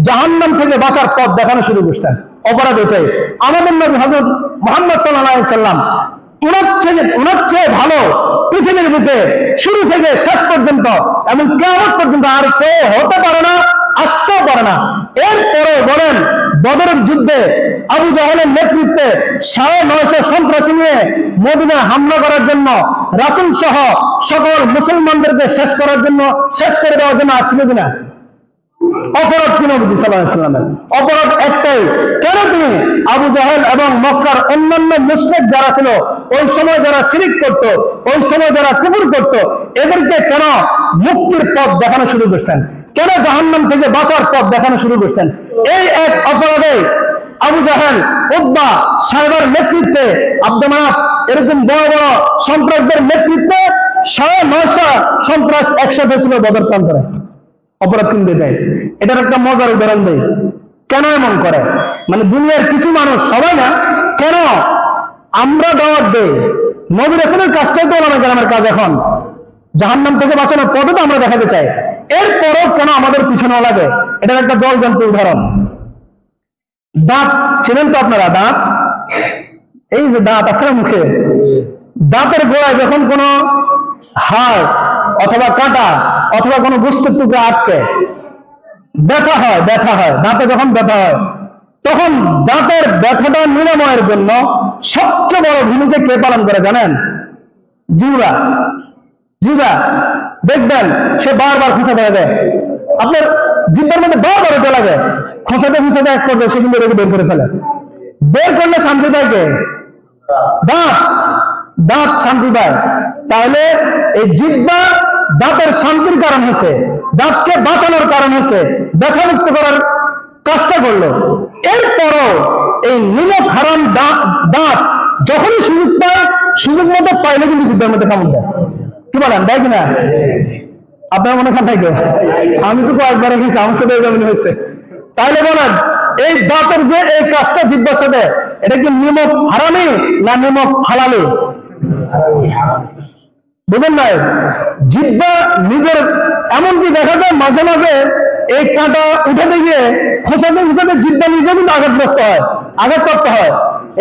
জাহান্নাম থেকে বাঁচার পথ দেখানো শুরু করছেন? অপরাধ এটাই। আমাদের নবী হযরত মুহাম্মদ সাল্লাল্লাহু আলাইহি সাল্লাম উনার চেয়ে ভালো পৃথিবীর বুকে শুরু থেকে শেষ পর্যন্ত এবং কিয়ামত পর্যন্ত আর কেউ হতে পারে না, আসতেও পারে না। এরপরে বলেন, বদরের যুদ্ধে আবু জাহেলের নেতৃত্বে ৯৫০ সন্ত্রাসী নিয়ে মদিনায় হামলা করার জন্য রাসূল সহ সকল মুসলমানদেরকে শেষ করে দেওয়ার জন্য আসছিল কিনা? অপরাধ কি নবীজি সাল্লাল্লাহু আলাইহি ওয়াসাল্লামের? অপরাধ একটাই, কেন তিনি আবু জাহেল এবং মক্কার অন্যান্য মুশরিক যারা ছিল, ওই সময় যারা শিরক করত, ওই সময় যারা কুফর করত, এদেরকে কেন মুক্তির পথ দেখানো শুরু করছেন? কেন জাহান্নাম থেকে বাঁচার পথ দেখানো শুরু করছেন? এই এক অপরাধে আবু জাহেল, উতবা, সাইবার নেতৃত্বে, আব্দুল মানাফ এরকম বড় বড় সন্ত্রাসদের নেতৃত্বে ৯৫০ সন্ত্রাস একসাথে ছিল বদর প্রান্তরে। অপরাধ কিন্তু দেয়। এটার একটা মজার উদাহরণ দেয়, কেন এমন করে। মানে দুনিয়ার কিছু মানুষ, সবাই না, কেন আমরা দাওয়াত দেই, নবী রাসূলের কাজটাই তো ওলামায়ে কেরামের কাজ। এখন জাহান্নাম থেকে বাঁচানোর পথও তো আমরা দেখাতে চাই, এরপরও কেন আমাদের পিছনেও লাগে? এটার একটা জলজান্ত উদাহরণ। দাঁত চেনেন তো আপনারা? দাঁত, এই যে দাঁত আছে মুখে, দাঁতের গোড়ায় যখন কোনো হাড় অথবা কাঁটা অথবা কোনো বস্তুর টুকরা আটকে ব্যথা হয়, দাঁতে যখন ব্যথা হয়, তখন দাঁতের ব্যথাটা নিরাময়ের জন্য সবচেয়ে বড় ভূমিকা কে পালন করে জানেন? জিহ্বা। দেখবেন সে বারবার খোঁচা দেয়, আপনার জিহ্বার মধ্যে বারবার ওটা লাগে, খোঁচাতে এক পর্যায়ে সে কিন্তু বের করে ফেলে। বের করলে শান্তি পায় কে? দাঁত শান্তি পায়। তাহলে এই জিহ্বা দাঁতের শান্তির কারণ হয়েছে, দাঁতকে বাঁচানোর কারণ হয়েছে, ব্যথামুক্ত করার কাজটা করলো। এরপরও এই নিমক হারাম দাঁত যখনই সুযোগ মতো পাইলে কিন্তু জিহ্বার মধ্যে কামড় দেয়। কি বলেন, দেয় কিনা? আপনার মনে খান থাকে? আমি তো কয়েকবার রেখেছি, আমার সাথে এমন হয়েছে। তাহলে বলেন, এই দাঁতের যে এই কাজটা জিহ্বার সাথে, এটা কি নিমক হারামি না নিমক হালালি? বুঝেন নাই? জিহ্বা নিজের, এমনকি দেখা যায় মাঝে মাঝে এই কাঁটা উঠাতে গিয়ে খোঁচাতে জিহ্বা নিজে কিন্তু আঘাতপ্রাপ্ত হয়।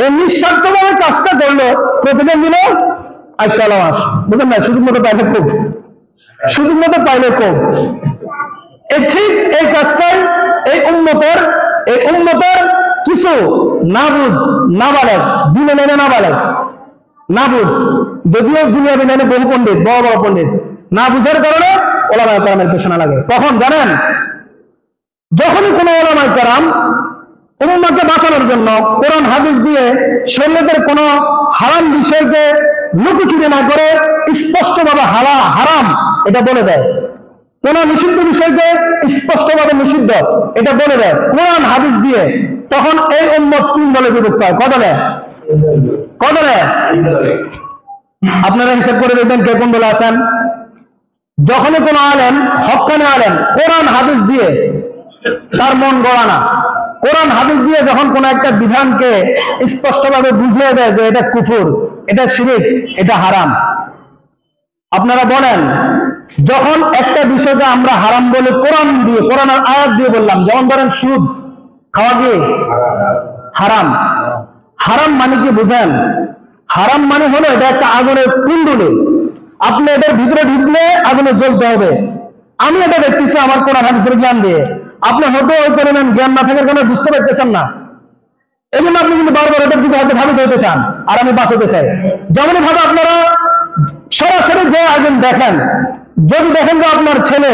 এই নিঃস্বার্থভাবে কাজটা করলো প্রতিদিন দিল আইকালা মাস। বুঝেন না? সুযোগ মতো পাইলে খুব ঠিক এই কাজটাই এই উম্মতের কিছু নাবুজ, যদিও দুনিয়া বিজ্ঞানে বহু পণ্ডিত, বড় পণ্ডিত, না বুঝার কারণে ওলামায়ে কেরামের পেছনে লাগে। কখন জানেন? যখনই কোনো ওলামায়ে কেরাম উম্মাহকে বাঁচানোর জন্য কোরআন হাদিস দিয়ে শরীয়তের কোনো হারাম বিষয়কে লুকোচুরি না করে স্পষ্টভাবে হারাম এটা বলে দেয়, কোন নিষিদ্ধ বিষয়কে স্পষ্টভাবে নিষিদ্ধ এটা বলে দেয় কোরআন হাদিস দিয়ে, তখন এই উম্মত 3 দলে বিভক্ত হয়। কত দলে? আপনারা হিসাব করে দেখবেন কে কোন দলে আছেন। যখনই কোনো আলেম, হক্কানি আলেম, কোরআন হাদিস দিয়ে তার মন গড়া না, কোরআন হাদিস দিয়ে যখন কোন একটা বিধানকে স্পষ্টভাবে বুঝিয়ে দেয় যে এটা কুফর, এটা শিরক, এটা হারাম। আপনারা বলেন, যখন একটা বিষয়কে আমরা হারাম বলে কোরআনের আয়াত দিয়ে বললাম, যেমন ধরেন সুদ খাওয়া কি হারাম? হারাম মানে কি বুঝেন? হারাম মানে হলো এটা একটা আগুনের কুণ্ডলী, আপনি এটার ভিতরে ঢুকলে আগুনে জ্বলতে হবে। আমি এটা দেখতেছি আমার কোরআন হাদিসের জ্ঞান দিয়ে, আপনি হয়তো ওই পরিমাণ জ্ঞান না থাকার কারণে বুঝতে পারতেছেন না, এই জন্য আপনি কিন্তু বারবার এটার দিকে হয়তো ভাবিত হতে চান, আর আমি বাঁচাতে চাই। যেমনই ভাবে আপনারা সরাসরি যে আগুন দেখেন, যদি দেখেন যে আপনার ছেলে,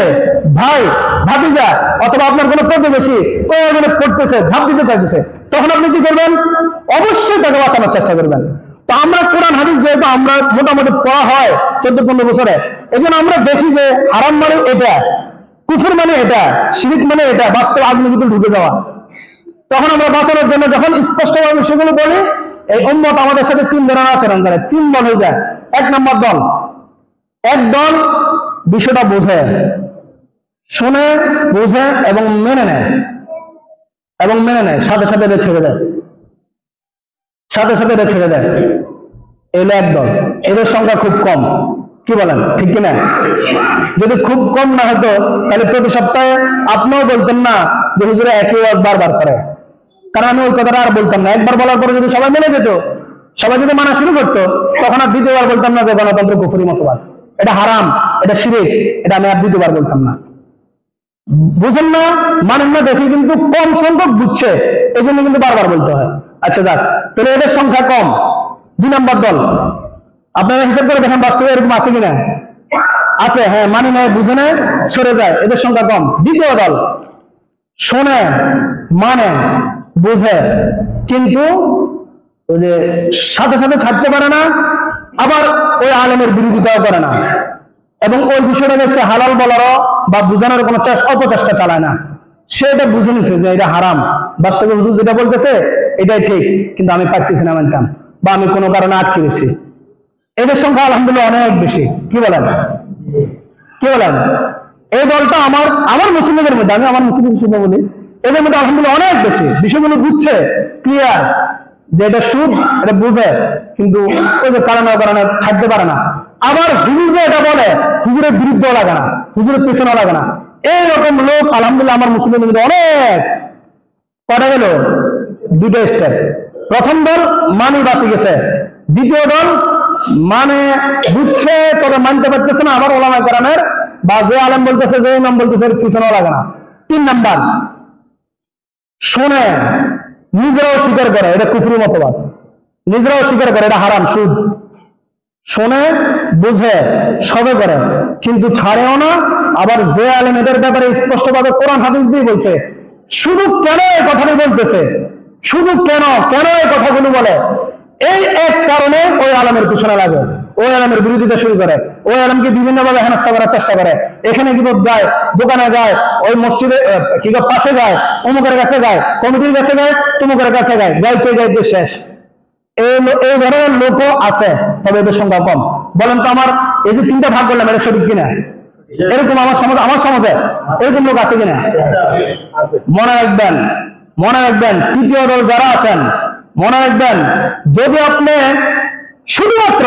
ভাই, ভাতিজা অথবা আপনার কোনো প্রতিবেশী ওই আগুনে পড়তেছে, ঝাঁপ দিতে চাইতেছে, তখন আপনি কি করবেন? অবশ্যই তাকে বাঁচানোর চেষ্টা করবেন। তো আমরা কোরআন হাদিস যেহেতু আমরা মোটামুটি পড়া হয় 14-15 বছরে, এই জন্য আমরা দেখি যে হারাম মানে এটা, কুফর মানে এটা, শিরক মানে এটা, বাস্তব আগুনের ভিতরে ঢুকে যাওয়া। তখন আমরা বাঁচানোর জন্য যখন স্পষ্টভাবে সেগুলো বলি, এই উম্মত আমাদের সাথে 3 ধরনের আচরণ করে, 3 দল হয়ে যায়। 1 নম্বর দল, একদল বিষয়টা বোঝে, শুনে, বোঝে এবং মেনে নেয়, সাথে সাথে এটা ছেড়ে দেয়, এলো একদল। এদের সংখ্যা খুব কম। কি বলেন, ঠিক কিনা? যদি খুব কম না হতো তাহলে প্রতি সপ্তাহে আপনিও বলতেন না যে হুজুরে একই ওয়াজ বারবার করে, কারণ আমি ওই কথাটা আর বলতাম না। একবার বলার পরে যদি সবাই মেনে যেত, সবাই যদি মানা শুরু করতো, তখন আর দ্বিতীয়বার বলতাম না যে গণতন্ত্র কুফরি মতবাদ, এটা হারাম, এটা শিরক, এটা আমি আর দ্বিতীয়বার বলতাম না। বুঝেন না, মানেন না দেখি, কিন্তু কম সংখ্যক বুঝছে, এই জন্য কিন্তু বারবার বলতে হয়। আচ্ছা যাক, তাহলে এদের সংখ্যা কম। 2 নম্বর দল, আপনারা হিসাব করে দেখেন বাস্তবে এরকম আছে কিনা? আছে, হ্যাঁ, মানে নেয়, বুঝে নেয়, সরে যায়, এদের সংখ্যা কম। দ্বিতীয় দল, শোনে, মানে, বুঝে, কিন্তু ওই যে সাথে সাথে ছাড়তে পারে না, আবার ওই আলেমের বিরোধিতাও করে না, এবং ওই বিষয়টাকে সে হালাল বলারও বা বোঝানোর কোনো অপচেষ্টা চালায় না। সে এটা বুঝে নিছে যে এটা হারাম, বাস্তবে হুজুর যেটা বলতেছে এটাই ঠিক, কিন্তু আমি পারতেছি না মানতাম, বা আমি কোনো কারণে আটকে গেছি। এদের সংখ্যা আলহামদুলিল্লাহ অনেক বেশি। কি বলেন? এই দলটা আমার মুসলিমদের মধ্যে, আমি আমার মুসলিম হিসেবে বলি, এদের মধ্যে আলহামদুলিল্লাহ অনেক বেশি বিষয়গুলো বুঝছে, ক্লিয়ার, যে এটা সুদ, এটা বুঝে, কিন্তু ওই যে কারণে ছাড়তে পারে না। আবার হুজুর যে এটা বলে, হুজুরের বিরুদ্ধেও লাগে না, হুজুরের পেছনেও লাগে না। এইরকম লোক আলহামদুলিল্লাহ আমার মুসলিমদের মধ্যে অনেক। কটা গেল? 2টা স্টেপ। প্রথম দল মানে বাঁচে গেছে, দ্বিতীয় দল মানে বুঝছে তবে মানতে পারতেছে না, আবার ওলামায়ে কেরামের বা যে আলেম বলতেছে, যে ইমাম বলতেছে পিছনেও লাগে না। 3 নাম্বার, শোনে, নিজেরাও স্বীকার করে এটা কুফরি মতবাদ, নিজেরাও স্বীকার করে এটা হারাম, সুদ, শোনে, বুঝে, সবে করে, কিন্তু ছাড়েও না। আবার যে আলেম এদের ব্যাপারে স্পষ্টভাবে কোরআন হাদিস দিয়ে বলছে, শুধু কেন এই কথাটি বলতেছে, শুধু কেন এই কথাগুলো বলে, এই এক কারণে ওই আলেমের পিছনে লাগে, ওই আলেমের বিরোধিতা শুরু করে, ওই আলেমকে বিভিন্নভাবে হেনস্থা করার চেষ্টা করে। এখানে কি যায়, দোকানে যায়, ওই মসজিদে কি পাশে যায়, অমুকের কাছে যায়, কমিটির কাছে যায়, তমুকের কাছে যায়, গাইতে শেষ। এই ধরনের লোকও আছে, তবে এদের সংখ্যা কম। বলেন তো আমার এই যে 3টা ভাগ করলাম, এটা সঠিক কিনা? এরকম আমার সমাজে এরকম লোক আছে কিনা? মনে রাখবেন, তৃতীয় দল যারা আছেন, মনে রাখবেন, যদি আপনি শুধুমাত্র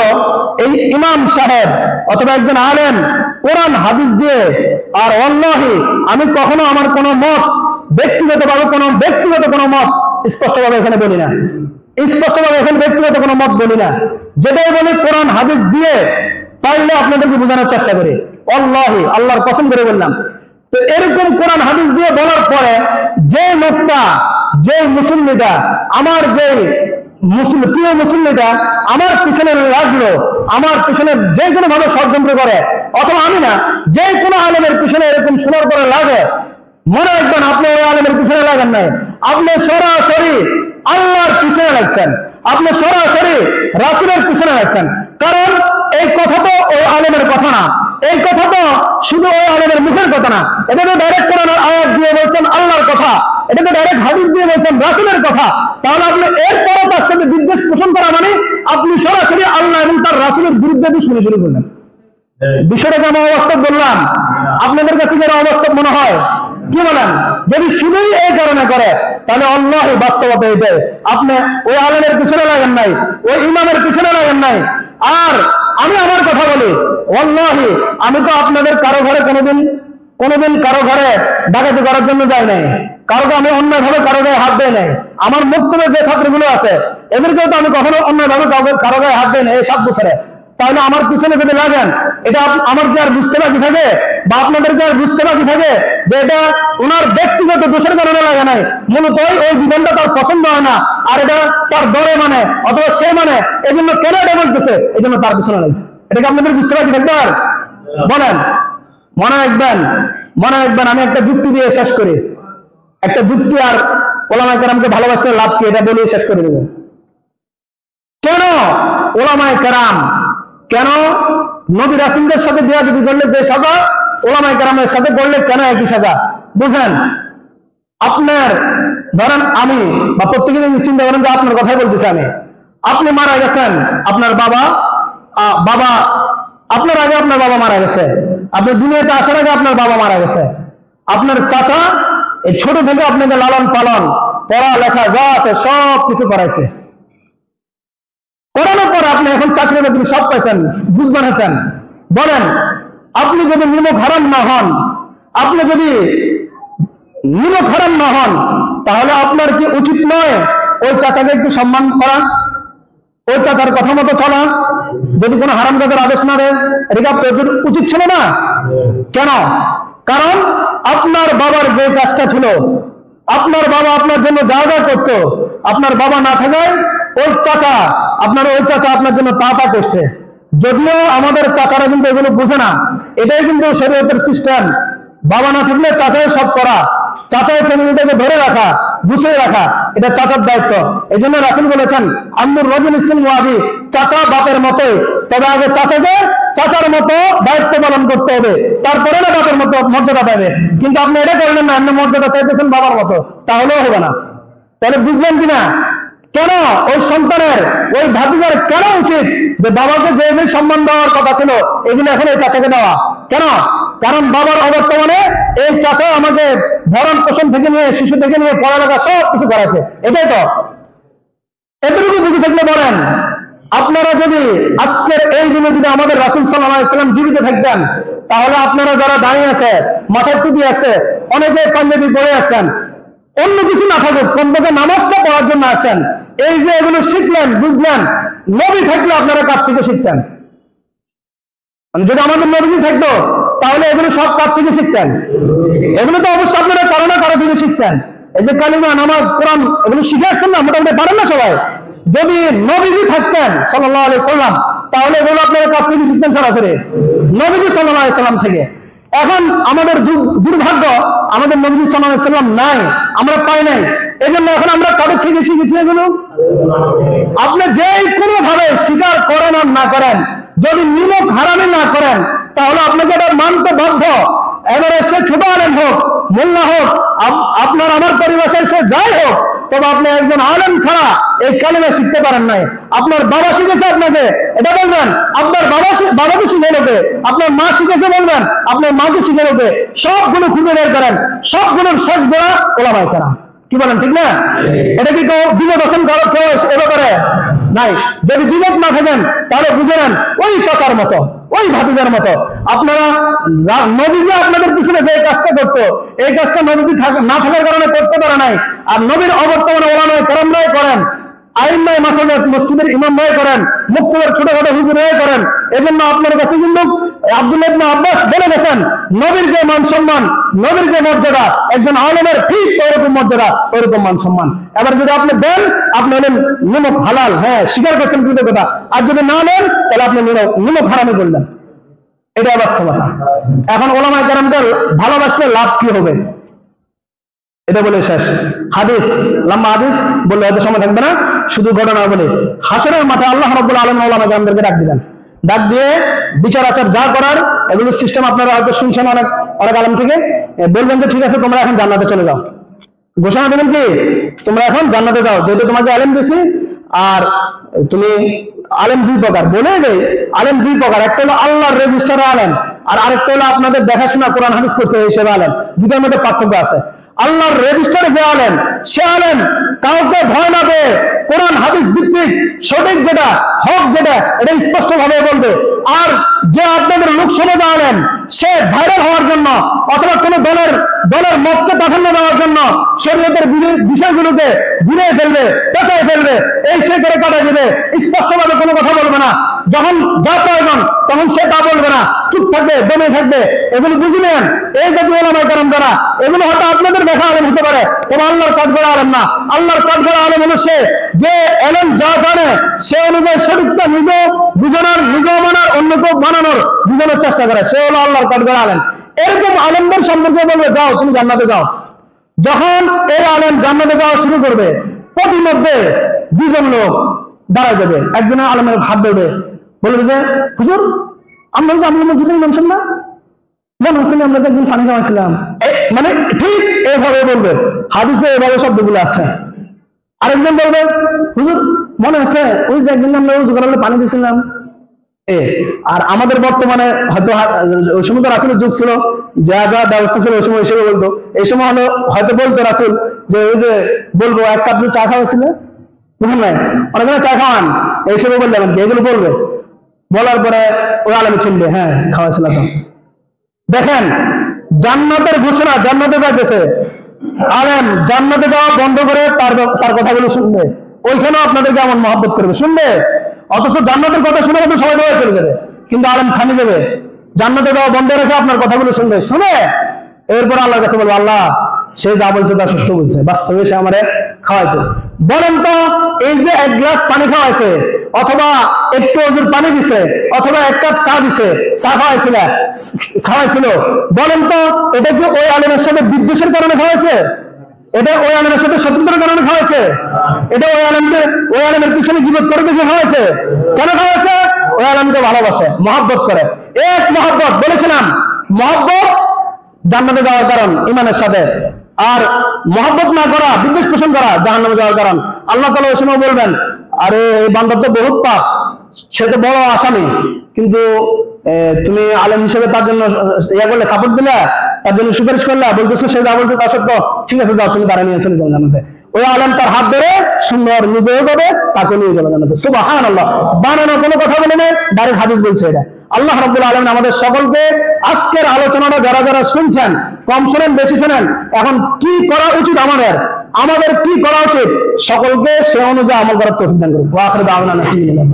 এই ইমাম সাহেব অথবা একজন আলেম কোরআন হাদিস দিয়ে, আর ওয়াল্লাহি আমি কখনো আমার কোনো মত ব্যক্তিগত কোনো মত স্পষ্টভাবে এখানে বলি না, ব্যক্তিগত কোনো মত বলি না, যেটাই বলি কোরআন হাদিস দিয়ে পারলে আপনাদেরকে বোঝানোর চেষ্টা করি। ওয়াল্লাহি, আল্লাহর কসম করে বললাম। তো এরকম কোরআন হাদিস দিয়ে বলার পরে যে লোকটা, যে মুসল্লিটা, আমার যে প্রিয় মুসল্লিটা আমার পিছনে লাগলো, আমার পিছনে যে কোনো ভাবে ষড়যন্ত্র করে, অথবা আমি না, যে কোনো আলেমের পিছনে এরকম শোনার পরে লাগে, মনে রাখবেন আপনি ওই আলেমের পিছনে লাগেন নাই, আপনি সরাসরি আল্লাহর পিছনে লাগছেন, আপনি সরাসরি রাসূলের পিছনে লাগছেন। কারণ এই কথা তো ওই আলেমের কথা না, এই কথা তো শুধু ওই আলেমের মুখের কথা না, এটা তো ডাইরেক্ট কোরআনের আয়াত দিয়ে বলছেন আল্লাহর কথা, এটা তো ডাইরেক্ট হাদিস দিয়ে বলছেন রাসূলের কথা। তাহলে আপনি এরপরও তার সাথে বিদ্বেষ পোষণ করা মানে আপনি সরাসরি আল্লাহ এবং তার রাসূলের বিরুদ্ধে দুশমনি শুরু করলেন। বিষয়টাকে আমি অবাস্তব বললাম, আপনাদের কাছে যারা অবাস্তব মনে হয়, কি বলেন? যদি শুধুই এই কারণে করে, তাহলে আল্লাহই বাস্তবতা এটাই, আপনি ওই আলেমের পিছনে লাগেন নাই, ওই ইমামের পিছনে লাগেন নাই। আর আমি আমার কথা বলি, আল্লাহি আমি তো আপনাদের কারো ঘরে কোনোদিন কারো ঘরে ডাকাতি করার জন্য যাই নাই, কারোকে আমি অন্যায়ভাবে কারো গায়ে হাত দেয় নাই। আমার মুক্তবে যে ছাত্রগুলো আছে এদেরকেও তো আমি কখনো অন্যায়ভাবে কারো গায়ে হাত দেয় নাই এই 7 বছরে। তাহলে আমার পিছনে যদি লাগেন, এটা আমার কি আর বুঝতে বাকি থাকে, বা আপনাদেরকে আর বুঝতে বাকি থাকে যে এটা ওনার ব্যক্তিগত দোষের কারণে লাগে নাই, মূলত ওই বিধানটা তার পছন্দ হয় না, আর এটা তার দরে মানে অথবা সে মানে, এই জন্য কেন এটা বলতেছে, এই জন্য তার পিছনে লাগছে। এটাকে আপনাদের বুঝতে বাকি থাকবে? আর বলেন, মনে রাখবেন, আমি একটা যুক্তি দিয়ে শেষ করি, একটা যুক্তি, আর ওলামায়ে কেরামকে ভালোবাসলে লাভ কি, এটা বলে শেষ করে দেব। কেন ওলামায়ে কেরাম, কেন নবী রাসূলদের সাথে বেয়াদবি করলে যে সাজা, ওলামায়ে কেরামের সাথে করলে কেন একই সাজা? বুঝেন, আপনার ধরেন আমি বা প্রত্যেকে চিন্তা করেন যে আপনার কথাই বলতেছি আমি, আপনি মারা গেছেন, আপনার বাবা আপনার আগে আপনার বাবা মারা গেছে, আপনি দুনিয়াতে আসার আগে আপনার বাবা মারা গেছে। আপনার চাচা এই ছোট থেকে আপনাকে লালন পালন, পড়ালেখা যা আছে সব কিছু করাইছে, করানোর পর আপনি এখন চাকরি বাকরি সব পাইছেন, বুঝ বানাইছেন। বলেন, আপনি যদি নিমক হারাম না হন, আপনি যদি নিমক হারাম না হন, তাহলে আপনার কি উচিত নয় ওই চাচাকে একটু সম্মান করা, ওই চাচার কথা মতো চলা? যদি কোনো হারাম কাজের আদেশ না দেয়, এটা উচিত ছিল না? কেন? কারণ আপনার বাবার যে কাজটা ছিল, আপনার বাবা আপনার জন্য যা যা করত, আপনার বাবা না থাকায় ওই চাচা আপনার জন্য তা তা করছে। যদিও আমাদের চাচারা কিন্তু এগুলো বুঝে না, এটাই কিন্তু শরীয়তের সিস্টেম। বাবা না থাকলে চাচাই সব করা, চাচাই ফ্যামিলিটাকে ধরে রাখা, গুছিয়ে রাখা, এটা চাচার দায়িত্ব। এই জন্য রাসূল বলেছেন, আম্মুর রাজুল ইসলাম ওয়াবি, চাচা বাপের মতোই, তবে আগে চাচাকে চাচার মতো দায়িত্ব পালন করতে হবে, তারপরে না বাপের মতো মর্যাদা পাবে। কিন্তু আপনি এটা করলেন না, আপনি মর্যাদা চাইতেছেন বাবার মতো, তাহলেও হবে না। তাহলে বুঝলেন কিনা কেন ওই সন্তানের, ওই ভাতিজার কেন উচিত যে বাবাকে যে যে সম্মান দেওয়ার কথা ছিল এগুলো এখন এই চাচাকে দেওয়া? কেন? কারণ বাবার অবর্তমানে এই চাচা আমাকে ভরণ পোষণ থেকে নিয়ে, শিশু থেকে নিয়ে, পড়ালেখা সব কিছু করাছে। এটাই তো। এতটুকু বুঝে থাকলে বলেন, আপনারা যদি আজকের এই দিনে যদি আমাদের রাসূল সাল্লাল্লাহু আলাইহি ওয়াসাল্লাম জীবিত থাকতেন, তাহলে আপনারা যারা দাঁড়িয়ে আছে, মাথায় টুপি আছে, অনেকে পাঞ্জাবি পরে আছেন, অন্য কিছু না থাকুক, কমপক্ষে নামাজটা পড়ার জন্য আসেন, এই যে এগুলো শিখলেন, বুঝলেন, নবী থাকলে আপনারা কার থেকে শিখতেন? মানে যদি আমাদের নবী থাকতো তাহলে এগুলো সব কার থেকে শিখতেন? এগুলো তো অবশ্যই আপনারা কারো না কারো থেকে শিখছেন। এই যে কালিমা, নামাজ, কোরআন, এগুলো শিখে আসছেন না, মোটামুটি পারেন না সবাই? যদি নবীজি থাকতেন সাল্লাল্লাহু আলাইহি সাল্লাম, তাহলে এগুলো আপনারা কার থেকে শিখতেন? সরাসরি নবীজি সাল্লাল্লাহু আলাইহি সাল্লাম থেকে। এখন আমাদের দুর্ভাগ্য, আমাদের নবী সাল্লাল্লাহু আলাইহি সাল্লাম নাই, আমরা পাই নাই। এই জন্য এখন আমরা কাদের থেকে শিখেছি এগুলো? আপনি যেই কোনো ভাবে স্বীকার করেন আর না করেন, যদি নিমক হারামি না করেন, তাহলে আপনাকে এটা মানতে বাধ্য। এবারে সে ছোট আলেম হোক, মোল্লা হোক, আপনার আমার পরিবেশের সে যাই হোক, তবে আপনি একজন আলেম ছাড়া এই কালিমা শিখতে পারেন নাই। আপনার বাবা শিখেছে আপনাকে, এটা বলবেন। আপনার বাবাকে শিখে নেবে, আপনার মা শিখেছে বলবেন, আপনার মাকে শিখে নেবে। সবগুলো খুঁজে বের করেন, সবগুলোর শেষ গোড়া ওলামায়ে কেরাম। কি বলেন, ঠিক না? এটা কি কেউ দ্বিমত আছেন কেউ এ ব্যাপারে? নাই। যদি দ্বিমত না থাকেন তাহলে বুঝে নেন ওই চাচার মতো, ওই ভাতিজার মতো। আপনারা নবীজি আপনাদের পিছনে যে কাজটা করতো, এই কাজটা নবীজি না থাকার কারণে করতে পারে নাই। আর নবীর অবর্তমানে ওলামায়ে কেরামরাই করেন, আইম্মায়ে মাসাজিদ মসজিদের ইমামরাই করেন, মুক্তবের ছোটখাটো হুজুরাই করেন। এজন্য আপনার কাছে কিন্তু আব্দুল্লাহ ইবনে আব্বাস বলে গেছেন, নবীর যে মান সম্মান, নবীর যে মর্যাদা, একজন আলেমের ঠিক ওরকম মর্যাদা, ওরকম মান সম্মান। এবার যদি আপনি দেন, আপনি হলেন নিমক হালাল, হ্যাঁ স্বীকার করছেন কৃতজ্ঞতা। আর যদি না নেন, তাহলে আপনি নিমক হারামি করলেন। এটা বাস্তবতা। এখন ওলামায়ে কেরামকে ভালোবাসলে লাভ কি হবে, এটা বলে শেষ। হাদিস, লম্বা হাদিস বললে হয়তো সময় থাকবে না, শুধু ঘটনা বলে। হাসরের মাঠে আল্লাহ রাব্বুল আলামিন ওলামায়ে কেরামদেরকে ডাক দিবেন, ডাক দিয়ে বিচার আচার যা করার এগুলো সিস্টেম আপনারা হয়তো শুনছেন অনেক আলেম থেকে, বলবেন যে ঠিক আছে তোমরা এখন জান্নাতে চলে যাও। ঘোষণা দেবেন কি, তোমরা এখন জান্নাতে যাও, যেহেতু তোমাকে আলেম দিয়েছি। আর তুমি আলেম দুই প্রকার বলে দেয়, আলেম দুই প্রকার, একটা হলো আল্লাহর রেজিস্টারে আলেম, আর আরেকটা হলো আপনাদের দেখাশোনা কোরআন হাদিস করছে এই হিসেবে আলেম। দুটোর মধ্যে পার্থক্য আছে। আল্লাহর রেজিস্টারে যে আলেম, সে আলেম কাউকে ভয় না পেয়ে কোরআন হাদিস ভিত্তিক সঠিক যেটা, হক যেটা, এটা স্পষ্ট ভাবে বলবে। আর যে আপনাদের লোক সমাজে আলেম, সে ভাইরাল হওয়ার জন্য অথবা কোনো দলের মতকে প্রাধান্য দেওয়ার জন্য শরীয়তের বিষয়গুলোকে ঘুরে ফেলবে, পেঁচায় ফেলবে, এই সে করে কাটাই দেবে, স্পষ্টভাবে কোনো কথা বলবে না। যখন যা প্রয়োজন তখন সে তা বলবে না, চুপ থাকবে, দমে থাকবে। এগুলো বুঝে নেন। এই জাতীয় ওলামায়ে কেরাম যারা, এগুলো হয়তো আপনাদের দেখা আলেম হতে পারে, তবে আল্লাহর কাঠগড়া আলেম না। আল্লাহর কাঠগড়া আলেম হলো সে যে এলেম যা জানে সে অনুযায়ী সঠিকটা নিজেও মানার, অন্যকে বুঝানোর চেষ্টা করে, সে হলো আল্লাহর কাঠগড়া আলেম। এরকম আলেমদের সম্পর্কে বলবে যাও তুমি জান্নাতে যাও। যখন এই আলেম জান্নাতে যাওয়া শুরু করবে, প্রতিমধ্যে দুজন লোক দাঁড়ায় যাবে, একজনের আলেমের হাত ধরবে, বলবে যে হুজুর আমরা মসজিদের ইমাম সাহেব না, মনে হচ্ছে আমরা তো একদিন পানি খাওয়াইছিলাম, মানে ঠিক এইভাবে বলবে, হাদিসে এভাবে শব্দগুলো আছে। আরেকজন বলবে হুজুর মনে আছে ওই যে একদিন আমরা উজু করালে পানি দিয়েছিলাম, আর আমাদের বর্তমানে হয়তো ওই সময় তো রাসূলের যুগ ছিল, যা যা ব্যবস্থা ছিল ওই সময় হিসেবে বলতো। এই সময় হলো হয়তো বলতো রাসূল যে ওই যে বলবো 1 কাপ যে চা খাওয়া ছিল, বুঝলেন না, অনেক চা খাওয়ান, এই হিসেবে বললেন এগুলো বলবে, বলার পরে ওই আলেম শুনবে হ্যাঁ খাওয়াইছিল। তো দেখেন জান্নাতের ঘোষণা, জান্নাতে যাইতেছে, আলেম জান্নাতে যাওয়া বন্ধ করে তার কথাগুলো শুনবে, ওইখানেও আপনাদেরকে এমন মহব্বত করবে, শুনবে। অথচ জান্নাতের কথা শুনে কিন্তু সবাই দৌড়ে চলে যাবে, কিন্তু আলেম থামে যাবে, জান্নাতে যাওয়া বন্ধ রেখে আপনার কথাগুলো শুনবে, শুনে এরপর আল্লাহর কাছে বলবো আল্লাহ সে যা বলছে তা সত্য বলছে, বাস্তবে সে আমারে খাওয়াইতো। বলেন তো এই যে 1 গ্লাস পানি খাওয়াইছে, অথবা একটু ওজুর পানি দিছে, অথবা 1 কাপ চা দিছে, চা খাওয়াইছিল, বলেন তো এটা কি ওই আলেমের সাথে বিদ্বেষের কারণে খাওয়াইছে? এটা ওই আলেমের সাথে শত্রুতার কারণে খাওয়াইছে? এটা ওই আলেমের পিছনে গীবত করে দেখে খাওয়াইছে? কেন খাওয়াইছে? ওই আলেমকে ভালোবাসে, মহব্বত করে। এক মহব্বত বলেছিলাম, মহব্বত জান্নাতে যাওয়ার কারণ ইমানের সাথে, আর মহব্বত না করা, বিদ্বেষ পোষণ করা জাহান্নামে যাওয়ার কারণ। আল্লাহ তাআলা ওই সময় বলবেন আরে এই বান্দার তো বহুত পাপ, সে তো বড় আসামি, কিন্তু তুমি আলেম হিসেবে তার জন্য ইয়া করলে, সাপোর্ট দিলে, তার জন্য সুপারিশ করলে, বলতেছো সে যা বলছে তা সত্য, ঠিক আছে যাও তুমি তারা নিয়ে চলে যাও জান্নাতে। ওই আলেম তার হাত ধরে সুন্দর নিজেও যাবে, তাকে নিয়ে যাবে জান্নাতে। সুবহানাল্লাহ, বানানো কোনো কথা বলে না, ডাইরেক্ট হাদিস বলছে এটা। আল্লাহ রাব্বুল আলামিন আমাদের সকলকে আজকের আলোচনাটা যারা যারা শুনছেন, কম শুনেন বেশি শুনেন, এখন কি করা উচিত আমাদের কি করা উচিত, সকলকে সে অনুযায়ী আমল করার তৌফিক দান করুন। ওয়া আখিরু দাওয়ানা আলহামদুলিল্লাহ।